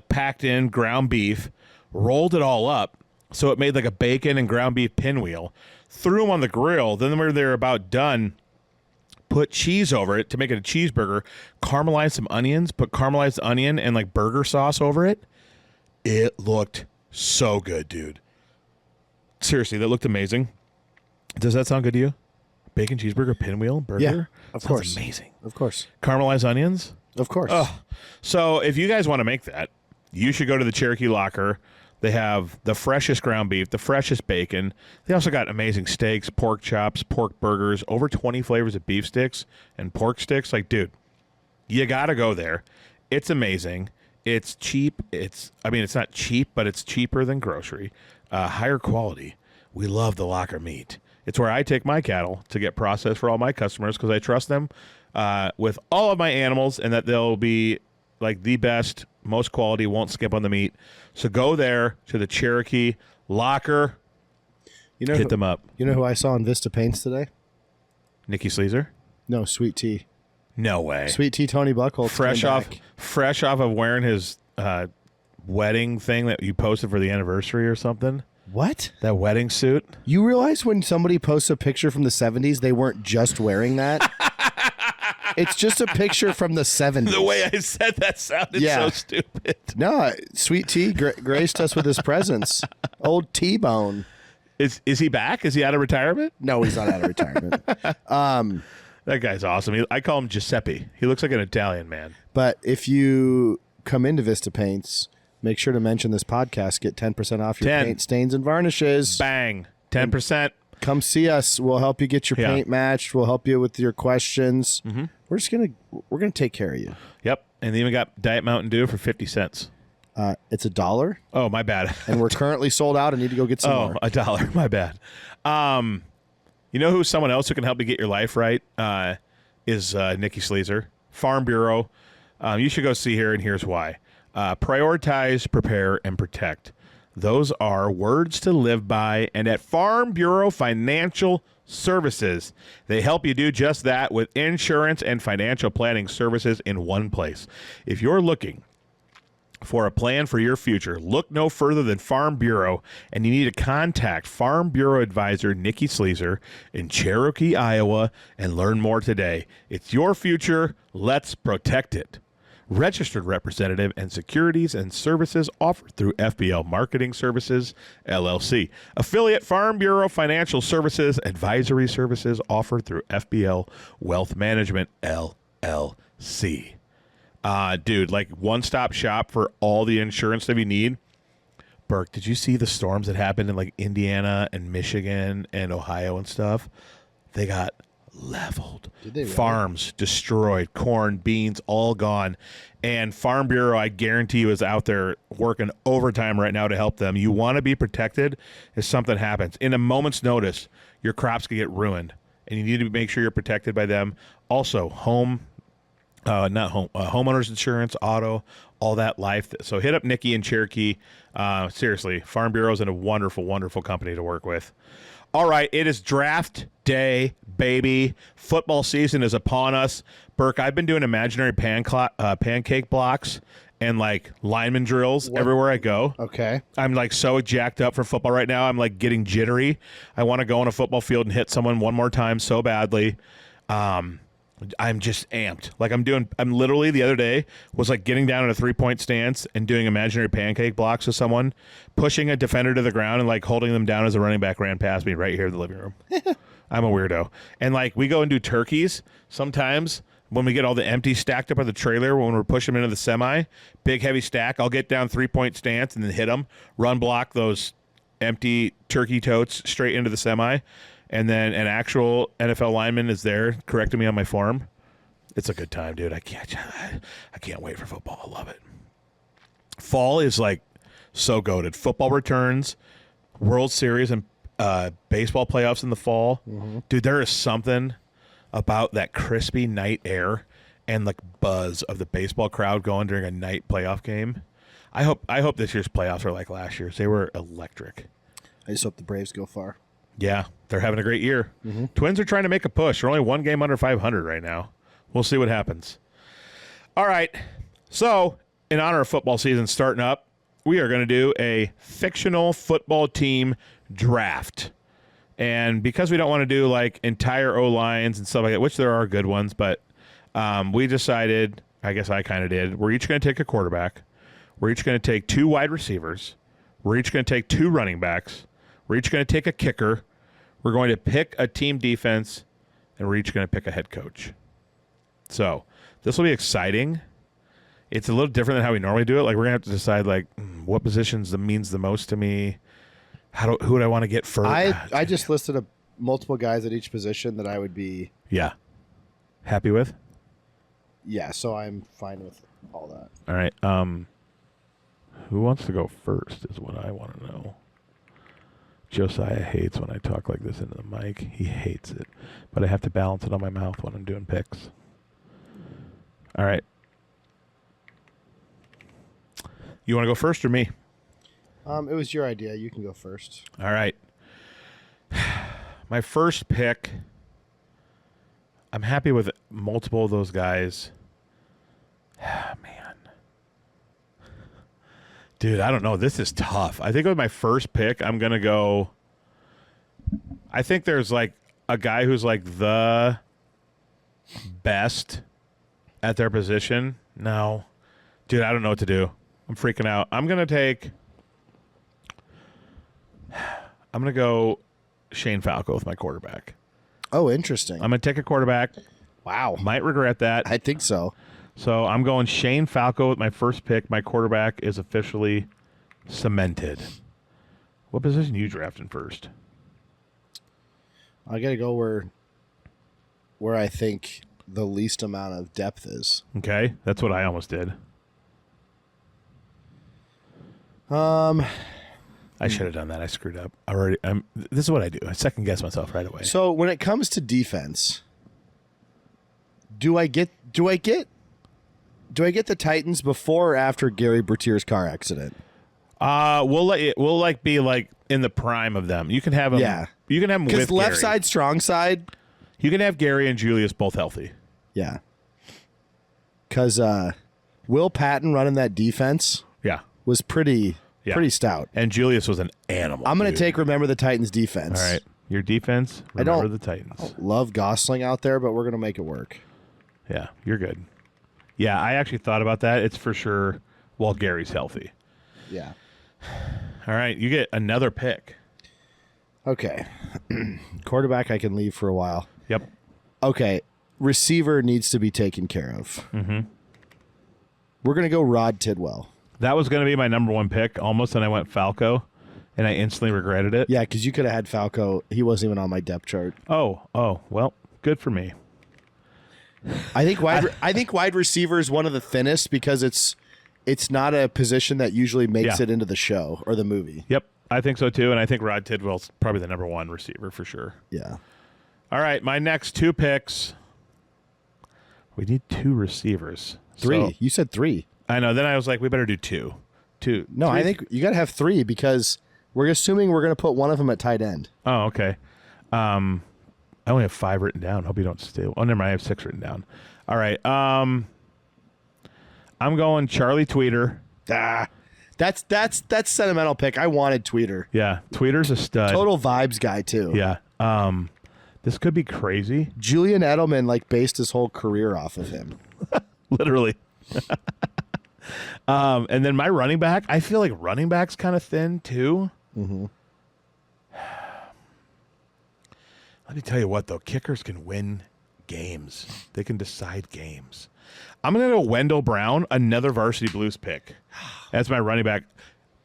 packed in ground beef, rolled it all up. So it made like a bacon and ground beef pinwheel, threw them on the grill. Then when they're about done, put cheese over it to make it a cheeseburger, caramelized some onions, put caramelized onion and like burger sauce over it. It looked so good, dude. Seriously, that looked amazing. Does that sound good to you? Bacon cheeseburger pinwheel burger?
Yeah, of
Sounds
course.
amazing.
Of course.
Caramelized onions?
Of course.
Oh, so if you guys want to make that, you should go to the Cherokee Locker. They have the freshest ground beef, the freshest bacon. They also got amazing steaks, pork chops, pork burgers, over 20 flavors of beef sticks and pork sticks. Like, dude, you got to go there. It's amazing. It's cheap. It's not cheap, but it's cheaper than grocery. Higher quality. We love the Locker meat. It's where I take my cattle to get processed for all my customers because I trust them with all of my animals and that they'll be like the best, most quality, won't skip on the meat. So go there to the Cherokee Locker. Hit them up.
You know who I saw in Vista Paints today?
Nikki Sleazer?
No, Sweet Tea.
No way.
Sweet Tea Tony Buckholz.
Fresh off of wearing his wedding thing that you posted for the anniversary or something.
What?
That wedding suit.
You realize when somebody posts a picture from the 70s, they weren't just wearing that? It's just a picture from the 70s.
The way I said that sounded so stupid.
No, Sweet Tea graced us with his presence. Old T-Bone.
Is he back? Is he out of retirement?
No, he's not out of retirement.
That guy's awesome. I call him Giuseppe. He looks like an Italian man.
But if you come into Vista Paints, make sure to mention this podcast. Get 10% off your
10.
paint stains and varnishes.
Bang. 10%.
Come see us. We'll help you get your
Yeah.
paint matched. We'll help you with your questions. Mm-hmm. We're gonna take care of you.
Yep. And they even got Diet Mountain Dew for 50 cents.
It's $1,
Oh, my bad.
and we're currently sold out. I need to go get some more.
$1. My bad. You know who's someone else who can help you get your life right? Is Nikki Sleazer, Farm Bureau. You should go see her, and here's why. Prioritize, prepare, and protect. Those are words to live by. And at Farm Bureau Financial Services, they help you do just that with insurance and financial planning services in one place. If you're looking for a plan for your future, look no further than Farm Bureau, and you need to contact Farm Bureau Advisor Nikki Sleazer in Cherokee, Iowa, and learn more today. It's your future. Let's protect it. Registered representative and securities and services offered through FBL Marketing Services, LLC. Affiliate Farm Bureau Financial Services, advisory services offered through FBL Wealth Management, LLC. Dude, like one-stop shop for all the insurance that we need. Burk, did you see the storms that happened in like Indiana and Michigan and Ohio and stuff? They got leveled.
Did they really?
Farms destroyed, corn, beans, all gone. And Farm Bureau, I guarantee you, is out there working overtime right now to help them. You want to be protected if something happens. In a moment's notice, your crops could get ruined, and you need to make sure you're protected by them. Also, homeowners insurance, auto, all that life. So hit up Nikki and Cherokee. Seriously, Farm Bureau is a wonderful, wonderful company to work with. All right, it is draft day, baby. Football season is upon us. Burk, I've been doing imaginary pancake blocks and like lineman drills everywhere I go.
Okay.
I'm like so jacked up for football right now. I'm like getting jittery. I want to go on a football field and hit someone one more time so badly. I'm just amped. Like I'm literally the other day was like getting down in a 3-point stance and doing imaginary pancake blocks with someone, pushing a defender to the ground and like holding them down as a running back ran past me right here in the living room. I'm a weirdo. And like we go and do turkeys sometimes when we get all the empties stacked up on the trailer when we're pushing them into the semi, big heavy stack. I'll get down 3-point stance and then hit them, run block those empty turkey totes straight into the semi. And then an actual NFL lineman is there correcting me on my form. It's a good time, dude. I can't wait for football. I love it. Fall is like so goated. Football returns, World Series and baseball playoffs in the fall. Mm-hmm. Dude, there is something about that crispy night air and like buzz of the baseball crowd going during a night playoff game. I hope this year's playoffs are like last year's. They were electric.
I just hope the Braves go far.
Yeah, they're having a great year. Mm-hmm. Twins are trying to make a push. They're only one game under 500 right now. We'll see what happens. All right. So, in honor of football season starting up, we are going to do a fictional football team draft. And because we don't want to do like entire O-lines and stuff like that, which there are good ones, but we decided, I guess I kind of did, we're each going to take a quarterback. We're each going to take 2 wide receivers. We're each going to take 2 running backs. We're each going to take a kicker. We're going to pick a team defense, and we're each going to pick a head coach. So this will be exciting. It's a little different than how we normally do it. Like we're going to have to decide like what positions means the most to me. Who would I want to get first?
I just listed multiple guys at each position that I would be
happy with.
Yeah, so I'm fine with all that.
All right. Who wants to go first is what I want to know. Josiah hates when I talk like this into the mic. He hates it. But I have to balance it on my mouth when I'm doing picks. All right. You want to go first or me?
It was your idea. You can go first.
All right. My first pick, I'm happy with multiple of those guys. Man. Dude, I don't know. This is tough. I think with my first pick, I'm going to go. I think there's like a guy who's like the best at their position. No. Dude, I don't know what to do. I'm freaking out. I'm going to go Shane Falco with my quarterback.
Oh, interesting.
I'm going to take a quarterback.
Wow.
Might regret that.
I think so.
So I'm going Shane Falco with my first pick. My quarterback is officially cemented. What position are you drafting first?
I got to go where I think the least amount of depth is.
Okay, that's what I almost did. I should have done that. I screwed up. This is what I do. I second guess myself right away.
So when it comes to defense, do I get the Titans before or after Gary Bertier's car accident?
We'll like be like in the prime of them. You can have them.
Yeah.
You can have them with
Because left
Gary.
side, strong side.
You can have Gary and Julius both healthy.
Yeah. Because Will Patton running that defense
Yeah.
was pretty stout.
And Julius was an animal.
I'm going
dude.
to take Remember the Titans defense.
All right. Your defense. Remember the Titans.
Love Gosling out there, but we're going to make it work.
Yeah, you're good. Yeah, I actually thought about that. It's for sure while Gary's healthy.
Yeah.
All right, you get another pick.
Okay. Quarterback I can leave for a while.
Yep.
Okay. Receiver needs to be taken care of. Mm-hmm. We're going to go Rod Tidwell.
That was going to be my number one pick almost, and I went Falco, and I instantly regretted it.
Yeah, because you could have had Falco. He wasn't even on my depth chart.
Oh, well, good for me.
I think wide receiver is one of the thinnest because it's not a position that usually makes it into the show or the movie.
Yep, I think so too, and I think Rod Tidwell's probably the number one receiver for sure.
Yeah.
All right, my next two picks. We need two receivers.
Three.
So,
You said three.
I know. Then I was like, we better do two.
No,
Three?
I think you got to have three because we're assuming we're going to put one of them at tight end.
Oh, okay. I only have 5 written down. Hope you don't steal. Oh, never mind. I have 6 written down. All right. I'm going Charlie Tweeter.
That's sentimental pick. I wanted Tweeter.
Yeah, Tweeter's a stud.
Total vibes guy too.
Yeah. This could be crazy.
Julian Edelman based his whole career off of him.
Literally. And then my running back, I feel like running back's kind of thin too. Mm-hmm. Let me tell you what, though. Kickers can win games. They can decide games. I'm going to go Wendell Brown, another Varsity Blues pick. That's my running back.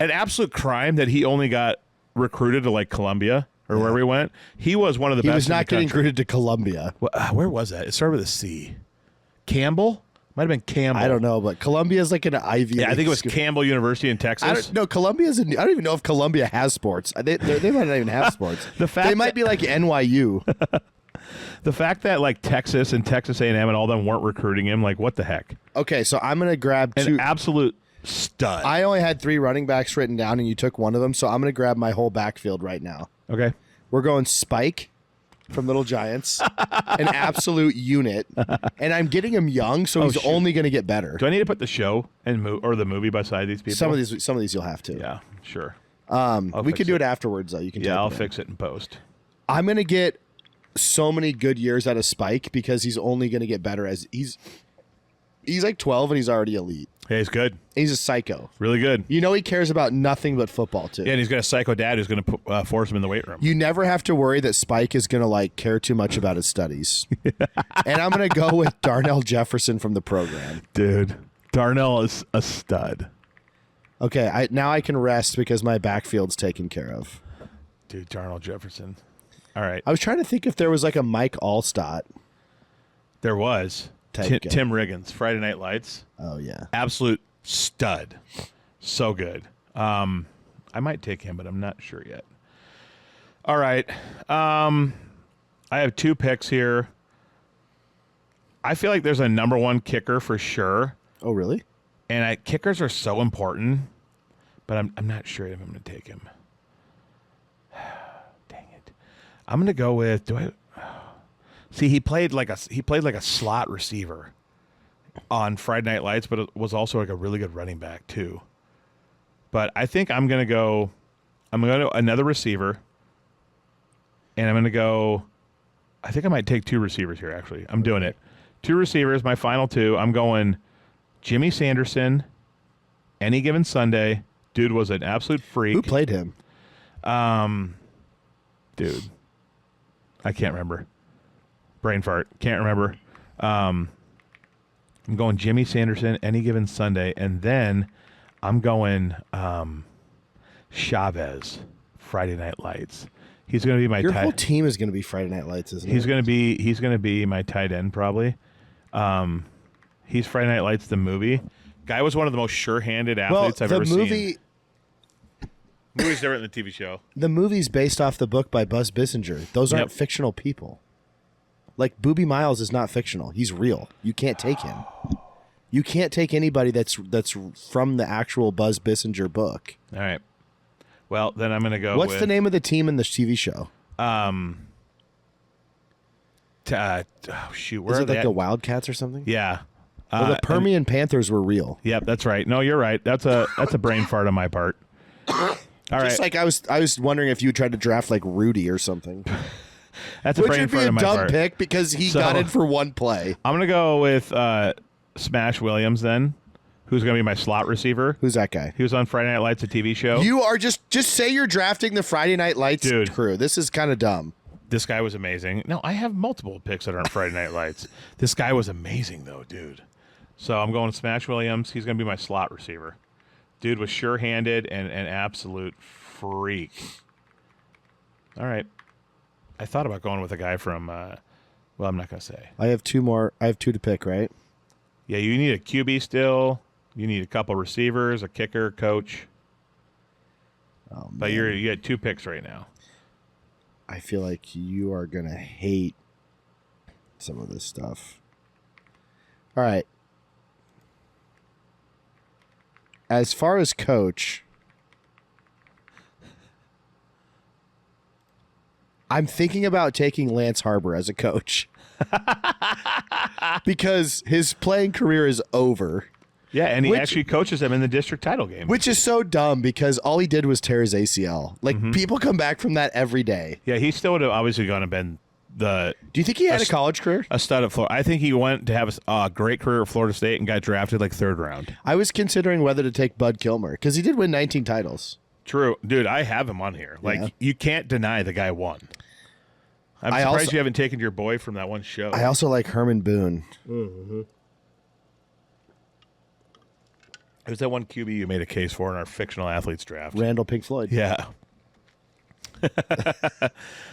An absolute crime that he only got recruited to like Columbia or wherever he went. He was one of the best.
He was
in
not
the
getting
country.
recruited to Columbia.
Where was that? It started with a C. Campbell? Might have been Campbell.
I don't know, but Columbia is like an Ivy League.
Yeah, I think it was
school.
Campbell University in Texas.
I don't even know if Columbia has sports. They might not even have sports. They might be like NYU.
The fact that like Texas and Texas A&M and all them weren't recruiting him, like what the heck?
Okay, so I'm gonna grab two.
An absolute stud.
I only had 3 running backs written down, and you took one of them, so I'm gonna grab my whole backfield right now.
Okay.
We're going Spike from Little Giants, an absolute unit, and I'm getting him young, so he's only gonna get better.
Do I need to put the show and or the movie beside these people?
Some of these you'll have to.
Yeah, sure.
We can do it afterwards though. You can.
Yeah,
type
I'll
it in.
fix it in post.
I'm gonna get so many good years out of Spike because he's only gonna get better as he's like 12 and he's already elite.
Yeah, he's good.
He's a psycho.
Really good.
You know he cares about nothing but football too.
Yeah, and he's got a psycho dad who's going to force him in the weight room.
You never have to worry that Spike is going to care too much about his studies. And I'm going to go with Darnell Jefferson from the program.
Dude, Darnell is a stud.
Okay, now I can rest because my backfield's taken care of.
Dude, Darnell Jefferson. All right.
I was trying to think if there was like a Mike Allstott.
There was. Tim Riggins, Friday Night Lights.
Oh, yeah.
Absolute stud. So good. I might take him, but I'm not sure yet. All right. I have 2 picks here. I feel like there's a number 1 kicker for sure.
Oh, really?
And kickers are so important, but I'm not sure if I'm going to take him. Dang it. I'm going to go with See, he played like a slot receiver on Friday Night Lights, but it was also like a really good running back too. But I think I'm going to go another receiver, and I'm going to go. I think I might take 2 receivers here. Actually, I'm doing it. 2 receivers, my final 2. I'm going Jimmy Sanderson. Any Given Sunday, dude was an absolute freak.
Who played him?
Dude, I can't remember. Brain fart. Can't remember. I'm going Jimmy Sanderson, Any Given Sunday, and then I'm going Chavez, Friday Night Lights. He's going to be my
Your whole team is going to be Friday Night Lights, isn't
he's
it?
going to be my tight end probably. He's Friday Night Lights the movie. Guy was one of the most sure-handed athletes I've ever seen. Movie's different than the TV show.
The movie's based off the book by Buzz Bissinger. Those aren't fictional people. Like Boobie Miles is not fictional. He's real. You can't take him. You can't take anybody that's from the actual Buzz Bissinger book.
All right. Well, then I'm going to go
What's
with...
the name of the team in the TV show?
Shoot. Where
Is
are
it
they
like
at?
the Wildcats or something?
Yeah.
Well, the Permian Panthers were real.
Yep, that's right. No, you're right. That's a brain fart on my part. All right.
Just like I was wondering if you tried to draft like Rudy or something.
That's a
Which
brain
would be
fart
a
on my
dumb
part.
pick because he got in for one play.
I'm going to go with Smash Williams then, who's going to be my slot receiver.
Who's that guy?
He was on Friday Night Lights, a TV show.
You are just say you're drafting the Friday Night Lights
Dude.
crew. This is kind of dumb.
This guy was amazing. No, I have multiple picks that aren't Friday Night Lights. This guy was amazing, though, dude. So I'm going Smash Williams. He's going to be my slot receiver. Dude was sure-handed and an absolute freak. All right. I thought about going with a guy from, well, I'm not going to say.
I have two more. I have two to pick, right?
Yeah, you need a QB still. You need a couple receivers, a kicker, coach.
Oh,
But you got 2 picks right now.
I feel like you are going to hate some of this stuff. All right. As far as coach, I'm thinking about taking Lance Harbor as a coach. Because his playing career is over.
Yeah, and he actually coaches them in the district title game.
Which is so dumb because all he did was tear his ACL. Like, people come back from that every day.
Yeah, he still would have obviously gone and been the...
Do you think he had a college career?
A stud at Florida. I think he went to have a great career at Florida State and got drafted like 3rd round.
I was considering whether to take Bud Kilmer because he did win 19 titles.
True. Dude, I have him on here. Like,
Yeah.
you can't deny the guy won. I'm surprised you haven't taken your boy from that one show.
I also like Herman Boone.
Who's that one QB you made a case for in our fictional athletes draft?
Randall Pink Floyd.
Yeah.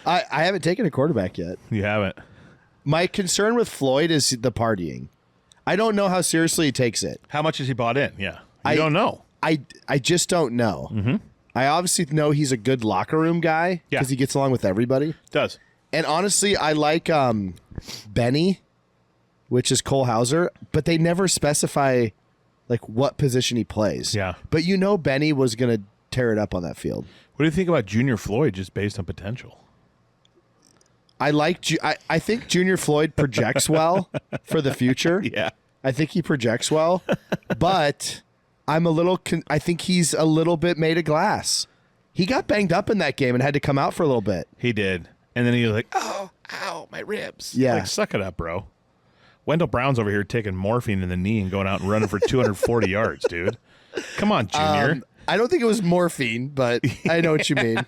I haven't taken a quarterback yet.
You haven't.
My concern with Floyd is the partying. I don't know how seriously he takes it.
How much has he bought in? Yeah. I don't know.
I just don't know. Mm-hmm. I obviously know he's a good locker room guy because he gets along with everybody.
Does.
And honestly, I like Benny, which is Cole Hauser, but they never specify like what position he plays.
Yeah.
But you know Benny was going to tear it up on that field.
What do you think about Junior Floyd just based on potential?
I think Junior Floyd projects well for the future.
Yeah.
I think he projects well, but I'm a little I think he's a little bit made of glass. He got banged up in that game and had to come out for a little bit.
He did. And then he was like, oh, ow, my ribs.
Yeah.
Like, suck it up, bro. Wendell Brown's over here taking morphine in the knee and going out and running for 240 yards, dude. Come on, Junior.
I don't think it was morphine, but I know what you mean.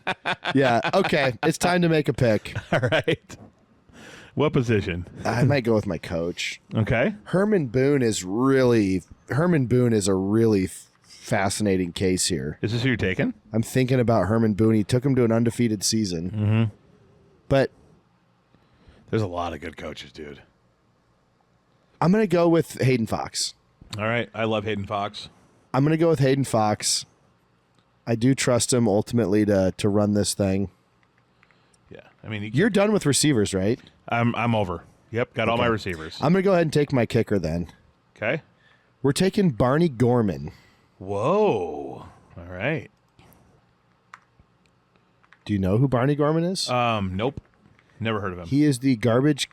Yeah. Okay. It's time to make a pick.
All right. What position?
I might go with my coach.
Okay.
Herman Boone is a really fascinating case here.
Is this who you're taking?
I'm thinking about Herman Boone. He took him to an undefeated season. Mm-hmm. But
there's a lot of good coaches, dude.
I'm going to go with Hayden Fox.
All right. I love Hayden Fox.
I'm going to go with Hayden Fox. I do trust him ultimately to run this thing.
Yeah. I mean,
you're done with receivers, right?
I'm over. Yep. Got all my receivers.
I'm going to go ahead and take my kicker then.
Okay.
We're taking Barney Gorman.
Whoa. All right.
Do you know who Barney Gorman is?
Nope. Never heard of him.
He is the garbage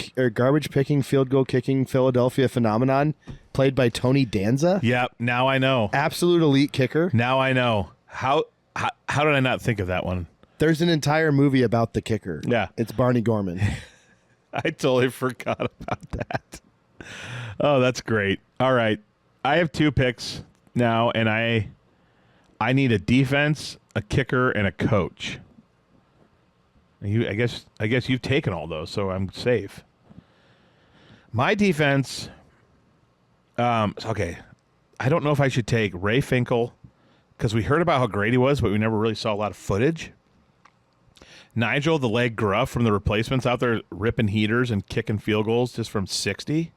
picking, field goal kicking Philadelphia phenomenon played by Tony Danza.
Yep. Now I know.
Absolute elite kicker.
Now I know. How did I not think of that one?
There's an entire movie about the kicker.
Yeah.
It's Barney Gorman.
I totally forgot about that. Oh, that's great. All right. I have 2 picks now, and I need a defense, a kicker, and a coach. I guess you've taken all those, so I'm safe. My defense, okay. I don't know if I should take Ray Finkel because we heard about how great he was, but we never really saw a lot of footage. Nigel, the leg gruff from the replacements out there ripping heaters and kicking field goals just from 60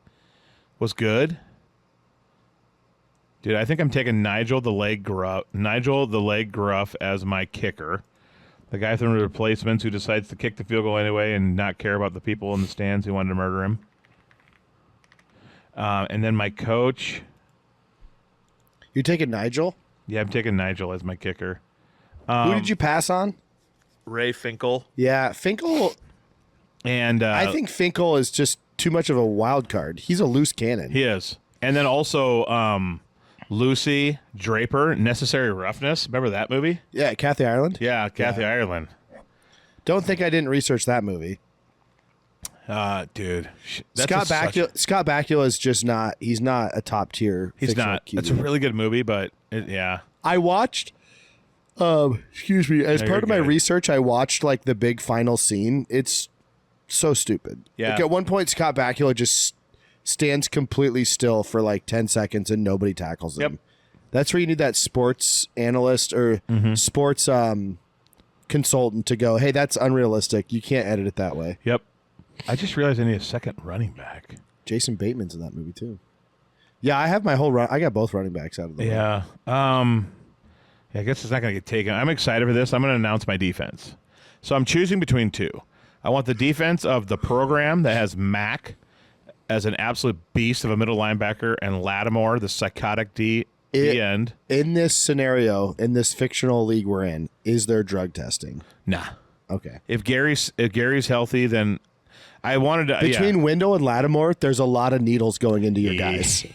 was good. Dude, I think I'm taking Nigel the leg gruff as my kicker. The guy from the replacements who decides to kick the field goal anyway and not care about the people in the stands who wanted to murder him. And then my coach,
You're taking Nigel?
Yeah, I'm taking Nigel as my kicker.
Who did you pass on?
Ray Finkel.
Yeah, Finkel.
And
I think Finkel is just too much of a wild card. He's a loose cannon.
he is. And then also Lucy Draper, Necessary Roughness. Remember that movie?
Yeah, Kathy Ireland.
Yeah, Kathy Ireland.
Don't think I didn't research that movie.
Dude.
Scott Bakula is just not. He's not a top tier.
He's not.
QB.
It's a really good movie, but yeah.
I watched. Excuse me. As part of my research, I watched like the big final scene. It's so stupid.
Yeah.
Like, at one point, Scott Bakula just stands completely still for like 10 seconds and nobody tackles him.
Yep.
That's where you need that sports analyst or sports consultant to go, hey, that's unrealistic. You can't edit it that way.
Yep. I just realized I need a second running back.
Jason Bateman's in that movie too. Yeah, I have my whole run. I got both running backs out of the way.
Yeah. I guess it's not going to get taken. I'm excited for this. I'm going to announce my defense. So I'm choosing between two. I want the defense of the program that has Mack as an absolute beast of a middle linebacker and Lattimore, the psychotic D end.
In this scenario, in this fictional league we're in, is there drug testing?
Nah.
Okay.
If Gary's healthy, then I wanted to
Between Wendell and Lattimore, there's a lot of needles going into your guys.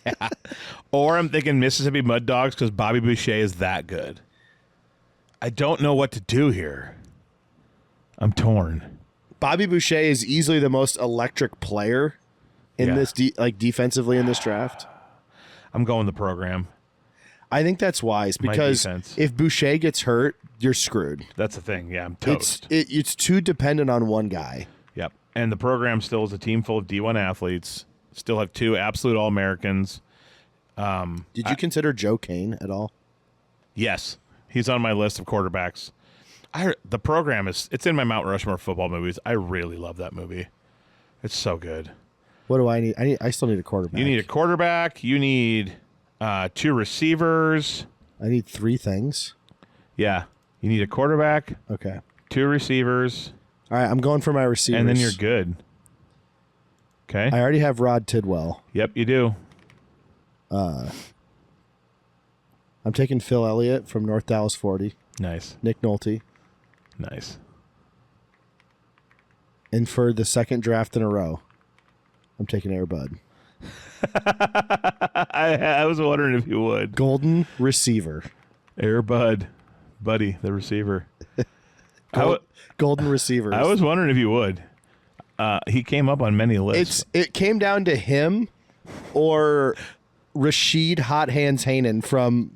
Yeah. Or I'm thinking Mississippi Mud Dogs because Bobby Boucher is that good. I don't know what to do here. I'm torn.
Bobby Boucher is easily the most electric player in this defensively in this draft.
I'm going the program.
I think that's wise because if Boucher gets hurt, you're screwed.
That's the thing. Yeah, I'm toast.
It's too dependent on one guy.
Yep. And the program still is a team full of D1 athletes. Still have two absolute All-Americans.
Did you consider Joe Kane at all?
Yes. He's on my list of quarterbacks. The program it's in my Mount Rushmore football movies. I really love that movie. It's so good.
What do I need? I still need a quarterback.
You need a quarterback. You need two receivers.
I need three things.
Yeah. You need a quarterback.
Okay.
Two receivers.
All right, I'm going for my receivers.
And then you're good. Okay.
I already have Rod Tidwell.
Yep, you do.
I'm taking Phil Elliott from North Dallas 40.
Nice.
Nick Nolte.
Nice.
And for the second draft in a row, I'm taking Air Bud.
I was wondering if you would.
Golden receiver.
Air Bud. Buddy, the receiver.
Golden receivers.
I was wondering if you would. He came up on many lists.
It came down to him or Rashid Hot Hands Hanen from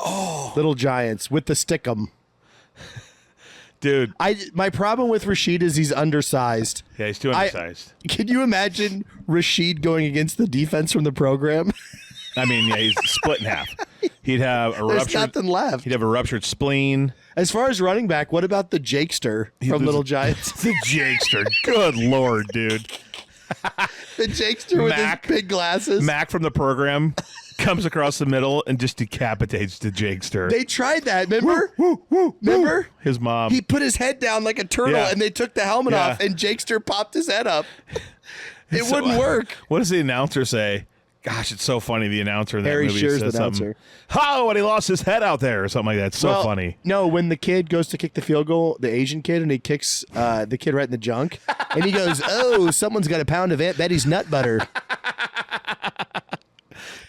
Little Giants with the stickum.
Dude.
My problem with Rashid is he's undersized.
Yeah, he's too undersized.
Can you imagine Rashid going against the defense from the program?
I mean, yeah, he's split in half. He'd have a
There's nothing left.
He'd have a ruptured spleen.
As far as running back, what about the Jakester from Little Giants?
The Jakester. Good Lord, dude.
The Jakester with his big glasses.
Mac from the program comes across the middle and just decapitates the Jakester.
They tried that, remember? Remember?
His mom.
He put his head down like a turtle, and they took the helmet off, and Jakester popped his head up. It wouldn't work.
What does the announcer say? Gosh, it's so funny. The announcer in that
Harry
movie
Shearer's
says
the announcer.
How? And he lost his head out there or something like that. It's so funny.
No, when the kid goes to kick the field goal, the Asian kid, and he kicks the kid right in the junk, and he goes, "Oh, someone's got a pound of Aunt Betty's nut butter."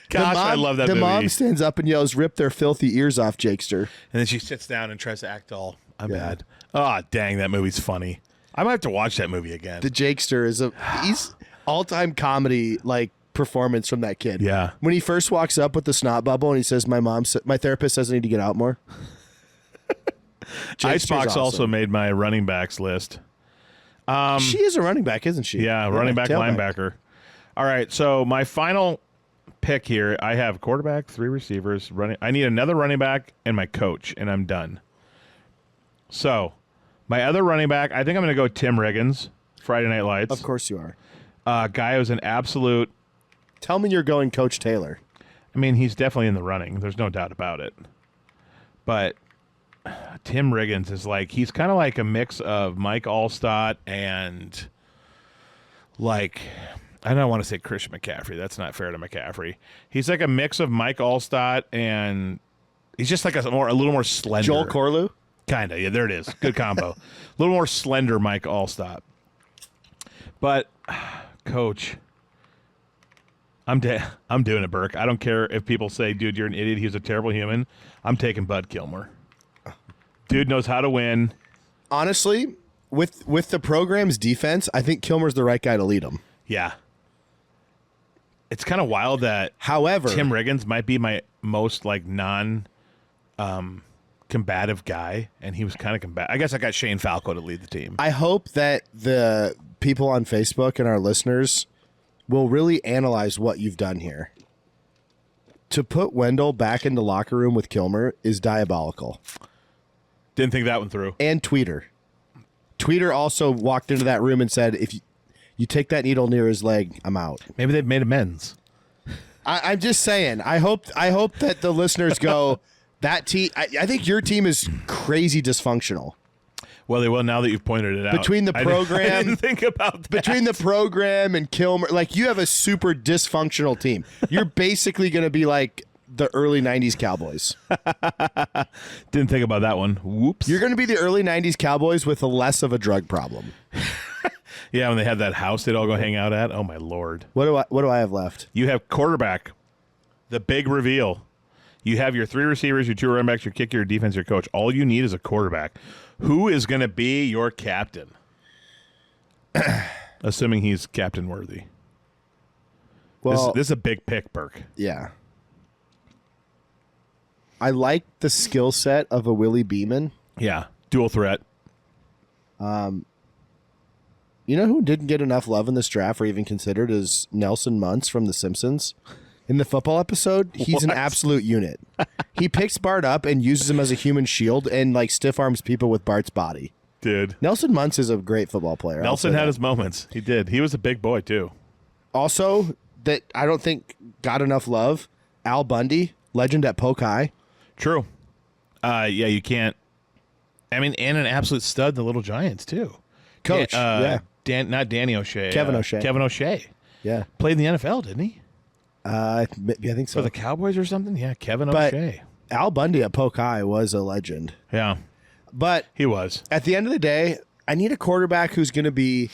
Gosh, I love that movie.
The mom stands up and yells, "Rip their filthy ears off, Jakester."
And then she sits down and tries to act all, I'm bad. Oh, dang, that movie's funny. I might have to watch that movie again.
The Jakester he's all-time comedy, like, performance from that kid.
Yeah.
When he first walks up with the snot bubble and he says, my therapist says I need to get out more.
Icebox also made my running backs list.
She is a running back, isn't she?
Yeah, running back, linebacker. All right, so my final pick here, I have quarterback, three receivers, I need another running back and my coach, and I'm done. So my other running back, I think I'm going to go Tim Riggins, Friday Night Lights.
Of course you are.
Guy who's an absolute...
Tell me you're going Coach Taylor.
I mean, he's definitely in the running. There's no doubt about it. But Tim Riggins is like, he's kind of like a mix of Mike Allstott and like I don't want to say Christian McCaffrey. That's not fair to McCaffrey. He's like a mix of Mike Allstott and he's just like a little more slender.
Joel Corlew?
Kind of. Yeah, there it is. Good combo. A little more slender Mike Allstott. But, Coach, I'm doing it, Burk. I don't care if people say, dude, you're an idiot. He's a terrible human. I'm taking Bud Kilmer. Dude knows how to win.
Honestly, with the program's defense, I think Kilmer's the right guy to lead them.
Yeah. It's kind of wild that
However,
Tim Riggins might be my most like combative guy, and he was kind of combative. I guess I got Shane Falco to lead the team.
I hope that the people on Facebook and our listeners will really analyze what you've done here. To put Wendell back in the locker room with Kilmer is diabolical.
Didn't think that one through.
And Tweeter. Tweeter also walked into that room and said, if you take that needle near his leg, I'm out.
Maybe they've made amends.
I'm just saying. I hope that the listeners go, that team. I think your team is crazy dysfunctional.
Well, they will now that you've pointed it out.
Between the program,
I didn't think about that.
Between the program and Kilmer, like you have a super dysfunctional team. You're basically going to be like the early 90s Cowboys.
Didn't think about that one. Whoops.
You're going to be the early 90s Cowboys with a less of a drug problem.
Yeah, when they had that house they'd all go hang out at. Oh, my Lord.
What do I have left?
You have quarterback, the big reveal. You have your 3 receivers, your 2 running backs, your kicker, your defense, your coach. All you need is a quarterback. Who is going to be your captain? Assuming he's captain worthy.
Well,
this is a big pick, Burk.
Yeah. I like the skill set of a Willie Beeman.
Yeah, dual threat.
You know who didn't get enough love in this draft or even considered is Nelson Muntz from The Simpsons. In the football episode, he's an absolute unit. He picks Bart up and uses him as a human shield and like stiff arms people with Bart's body.
Dude.
Nelson Muntz is a great football player.
Nelson had his moments. He did. He was a big boy, too.
Also, that I don't think got enough love, Al Bundy, legend at Polk High.
True. Yeah, you can't. I mean, and an absolute stud, the Little Giants, too.
Coach, yeah.
Not Danny O'Shea.
Kevin O'Shea.
Kevin O'Shea.
Yeah.
Played in the NFL, didn't he?
I think so.
For the Cowboys or something? Yeah, Kevin
But
O'Shea.
Al Bundy at Polk High was a legend.
Yeah,
But
he was.
at the end of the day, I need a quarterback who's going to be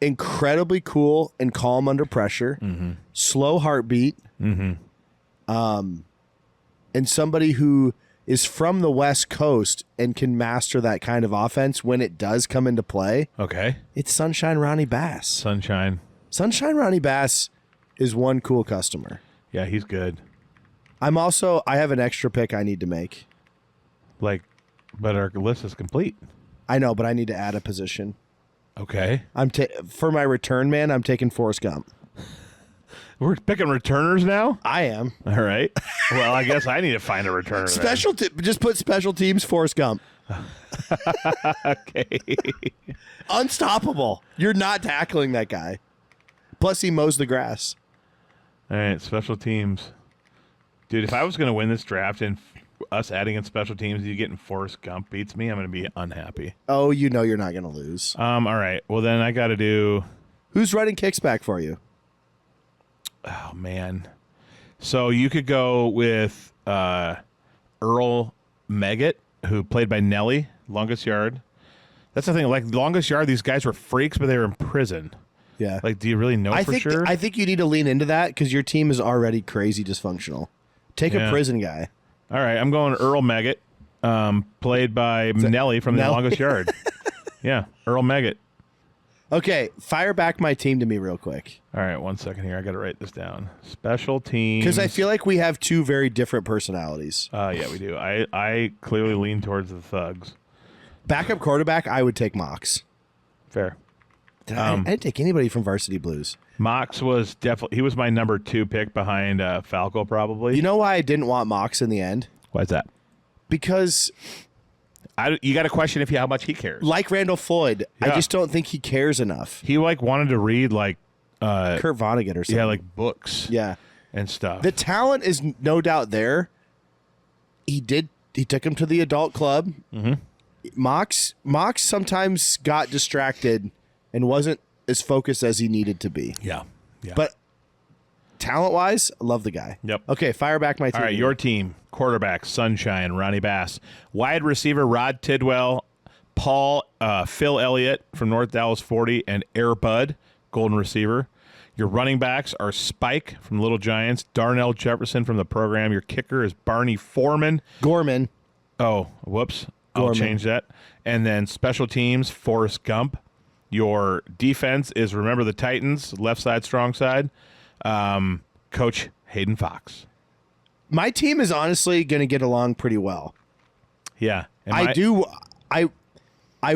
incredibly cool and calm under pressure, slow heartbeat, and somebody who is from the West Coast and can master that kind of offense when it does come into play.
Okay.
It's Sunshine Ronnie Bass.
Sunshine.
Sunshine Ronnie Bass is one cool customer.
Yeah, he's good.
I have an extra pick I need to make.
But our list is complete.
I know, but I need to add a position.
Okay.
For my return man, I'm taking Forrest Gump.
We're picking returners now?
I am.
All right. Well, I guess I need to find a returner.
Just put special teams Forrest Gump.
Okay.
Unstoppable. You're not tackling that guy. Plus, he mows the grass.
All right, special teams. Dude, if I was going to win this draft and us adding in special teams, you getting Forrest Gump beats me, I'm going to be unhappy.
Oh, you know you're not going to lose.
All right. Well, then I got to do...
Who's running kicks back for you?
Oh, man. So you could go with Earl Meggett, who played by Nelly, longest yard. That's the thing. Like, longest yard, these guys were freaks, but they were in prison.
Yeah.
Like, do you really know for sure?
I think you need to lean into that because your team is already crazy dysfunctional. Take a prison guy.
All right. I'm going Earl Meggett, played by Nelly from The Longest Yard. Yeah, Earl Meggett.
Okay, fire back my team to me real quick.
All right, 1 second here. I got to write this down. Special teams.
Because I feel like we have two very different personalities.
Yeah, we do. I clearly lean towards the thugs.
Backup quarterback, I would take Mox.
Fair.
I didn't take anybody from Varsity Blues.
Mox was definitely, he was my number 2 pick behind Falco, probably.
You know why I didn't want Mox in the end?
Why is that?
Because
you got to question how much he cares.
like Randall Floyd, I just don't think he cares enough.
He wanted to read
Kurt Vonnegut or something.
Yeah, books.
Yeah.
And stuff.
The talent is no doubt there. He took him to the adult club. Mm-hmm. Mox sometimes got distracted and wasn't as focused as he needed to be.
Yeah. Yeah.
But talent-wise, I love the guy.
Yep.
Okay, fire back my team.
All right, your team. Quarterback, Sunshine, Ronnie Bass. Wide receiver, Rod Tidwell, Phil Elliott from North Dallas 40, and Air Bud, Golden Receiver. Your running backs are Spike from Little Giants, Darnell Jefferson from the program. Your kicker is Barney Foreman.
Gorman.
Oh, whoops. I'll
Gorman.
change that. And then special teams, Forrest Gump. Your defense is Remember the Titans, left side, strong side. Coach Hayden Fox.
My team is honestly going to get along pretty well.
Yeah.
I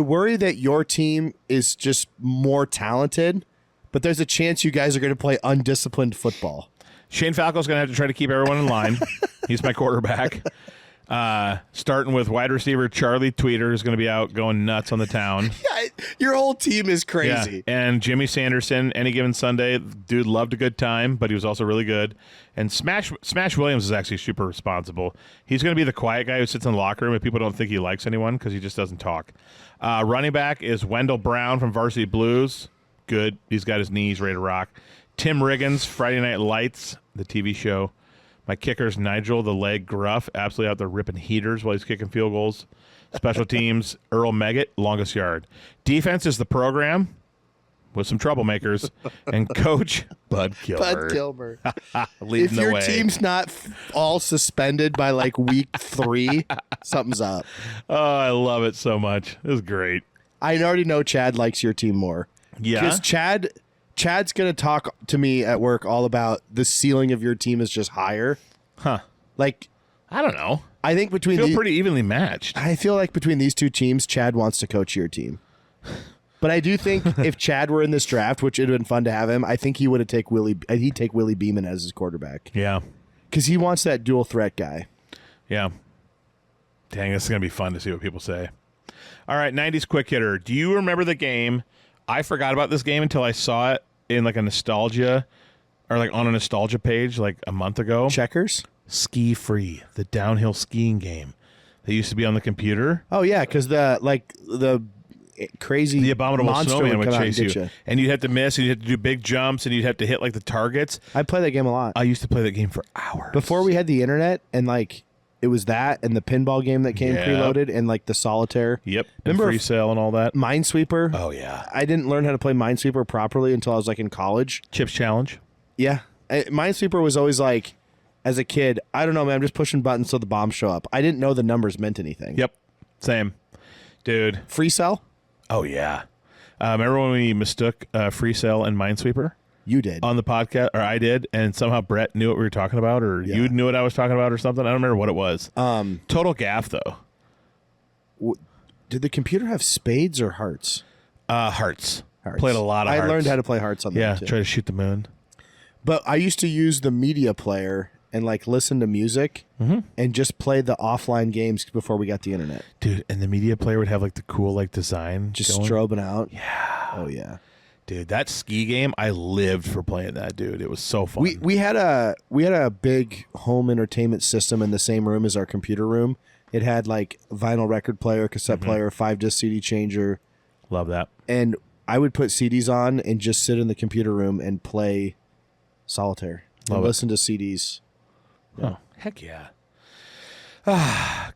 worry that your team is just more talented, but there's a chance you guys are going to play undisciplined football.
Shane Falco's going to have to try to keep everyone in line. He's my quarterback. Starting with wide receiver Charlie Tweeter, who's going to be out going nuts on the town.
Your whole team is crazy.
Yeah. And Jimmy Sanderson, any given Sunday, dude loved a good time, but he was also really good. And Smash Williams is actually super responsible. He's going to be the quiet guy who sits in the locker room and people don't think he likes anyone because he just doesn't talk. Running back is Wendell Brown from Varsity Blues. Good. He's got his knees ready to rock. Tim Riggins, Friday Night Lights, the TV show. My kicker's Nigel, the leg gruff, absolutely out there ripping heaters while he's kicking field goals. Special teams, Earl Meggett, longest yard. Defense is the program with some troublemakers. And coach, Bud Gilbert.
Bud Gilbert.
Leading
If
the
your
way.
team's not all suspended by like week 3, something's up.
Oh, I love it so much. It was great.
I already know Chad likes your team more.
Yeah?
Because Chad's going to talk to me at work all about the ceiling of your team is just higher.
Huh.
Like,
I don't know.
I think
I feel pretty evenly matched.
I feel like between these two teams, Chad wants to coach your team. But I do think if Chad were in this draft, which it would have been fun to have him, I think he would have he'd take Willie Beeman as his quarterback.
Yeah.
Because he wants that dual threat guy.
Yeah. Dang, this is going to be fun to see what people say. All right, 90s quick hitter. Do you remember the game? I forgot about this game until I saw it in like a nostalgia or like on a nostalgia page like a month ago.
Checkers?
Ski Free, the downhill skiing game that used to be on the computer.
Oh, yeah, because the crazy
The abominable
monster
snowman would
come out
chase
and get
you. And you'd have to miss, and you'd have to do big jumps, and you'd have to hit like the targets.
I play that game a lot.
I used to play that game for hours.
Before we had the internet, and like it was that and the pinball game that came
Yep.
preloaded and like the solitaire.
Yep.
Remember
and Free Cell and all that.
Minesweeper?
Oh, yeah.
I didn't learn how to play Minesweeper properly until I was like in college.
Chips Challenge.
Yeah. Minesweeper was always like, as a kid, I don't know, man, I'm just pushing buttons so the bombs show up. I didn't know the numbers meant anything.
Yep. Same. Dude.
Free Cell?
Oh, yeah. Remember when we mistook Free Cell and Minesweeper
You did.
on the podcast? Or I did, and somehow Brett knew what we were talking about, or
Yeah.
you knew what I was talking about or something. I don't remember what it was. Total gaff, though.
Did the computer have spades or hearts?
Hearts.
Hearts.
Played a lot of hearts.
I learned how to play hearts on that
Yeah,
too.
try to shoot the moon.
But I used to use the media player and like listen to music and just play the offline games before we got the internet.
Dude, and the media player would have like the cool like design.
Just
going.
strobing out.
Yeah.
Oh yeah.
Dude, that ski game, I lived for playing that, dude. It was so fun.
We had a big home entertainment system in the same room as our computer room. It had like vinyl record player, cassette player, 5-disc CD changer,
Love that.
and I would put CDs on and just sit in the computer room and play solitaire
Love
and
it.
listen to CDs.
Oh, heck yeah.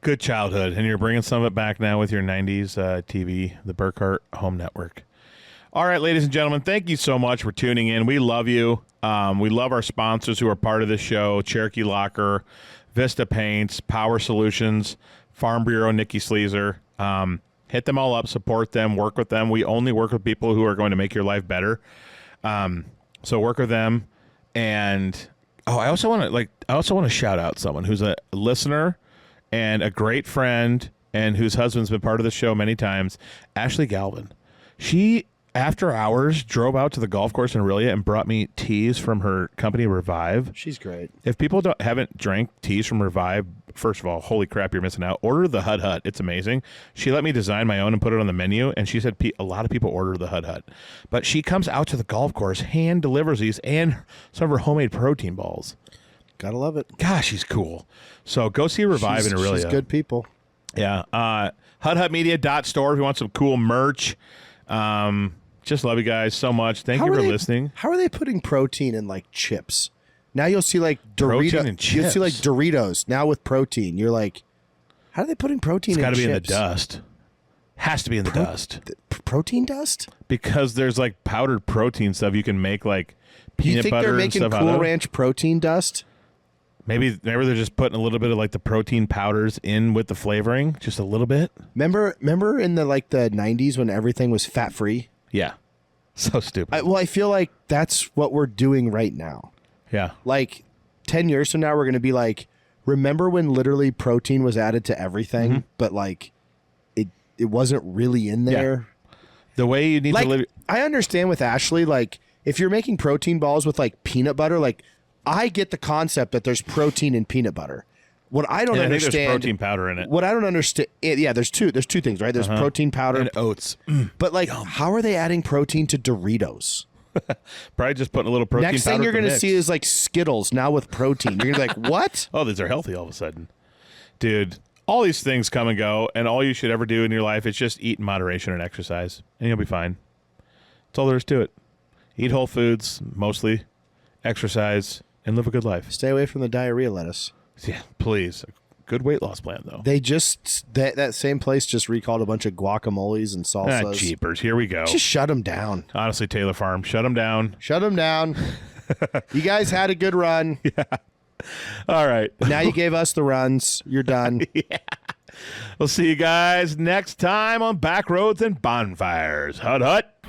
Good childhood. And you're bringing some of it back now with your 90s TV, the Burkhart Home Network. All right, ladies and gentlemen, thank you so much for tuning in. We love you. We love our sponsors who are part of this show, Cherokee Locker, Vista Paints, Power Solutions, Farm Bureau, Nikki Sleazer. Hit them all up, support them, work with them. We only work with people who are going to make your life better. So work with them. And I also want to shout out someone who's a listener and a great friend and whose husband's been part of the show many times, Ashley Galvin. She, after hours, drove out to the golf course in Aurelia and brought me teas from her company, Revive.
She's great.
If people haven't drank teas from Revive, first of all, holy crap, you're missing out. Order the Hut Hut. It's amazing. She let me design my own and put it on the menu, and she said a lot of people order the Hut Hut. But she comes out to the golf course, hand delivers these, and some of her homemade protein balls.
Gotta love it.
Gosh, she's cool. So go see Revive in Aurelia.
She's good people.
Yeah. HutHutMedia.store if you want some cool merch. Just love you guys so much. Thank you for listening.
How are they putting protein in like chips? Now you'll see like
Protein in
You'll see like
chips?
Doritos now with protein. You're like, how are they putting protein
It's
in
got to
chips?
be in the dust. Has to be in the dust.
Protein dust?
Because there's like powdered protein stuff you can make like
Do you
peanut
think
butter
they're
and
making
stuff out
Cool
of.
Ranch protein dust?
Maybe they're just putting a little bit of like the protein powders in with the flavoring, just a little bit.
Remember in the 90s when everything was fat free?
Yeah. So stupid.
I feel like that's what we're doing right now.
Yeah.
Like 10 years from now, we're going to be like, remember when literally protein was added to everything, but like it wasn't really in there?
The way you need to live.
I understand with Ashley, like if you're making protein balls with like peanut butter, like I get the concept that there's protein in peanut butter. What I don't
I think
understand,
there's protein powder in it.
what I don't understand, there's two things, right? There's protein powder
And oats.
but like, how are they adding protein to Doritos?
Probably just putting a little protein
Next
powder
thing you're
going to
see is like Skittles now with protein. You're gonna be like, what?
Oh, these are healthy all of a sudden. Dude, all these things come and go, and all you should ever do in your life is just eat in moderation and exercise, and you'll be fine. That's all there is to it. Eat whole foods, mostly, exercise, and live a good life.
Stay away from the diarrhea lettuce.
Yeah, please. Good weight loss plan, though.
They just that same place just recalled a bunch of guacamoles and salsas.
Jeepers. Here we go.
Just shut them down.
Honestly, Taylor Farm, shut them down.
Shut them down. You guys had a good run.
All right.
Now you gave us the runs. You're done.
We'll see you guys next time on Backroads and Bonfires. Hut, hut.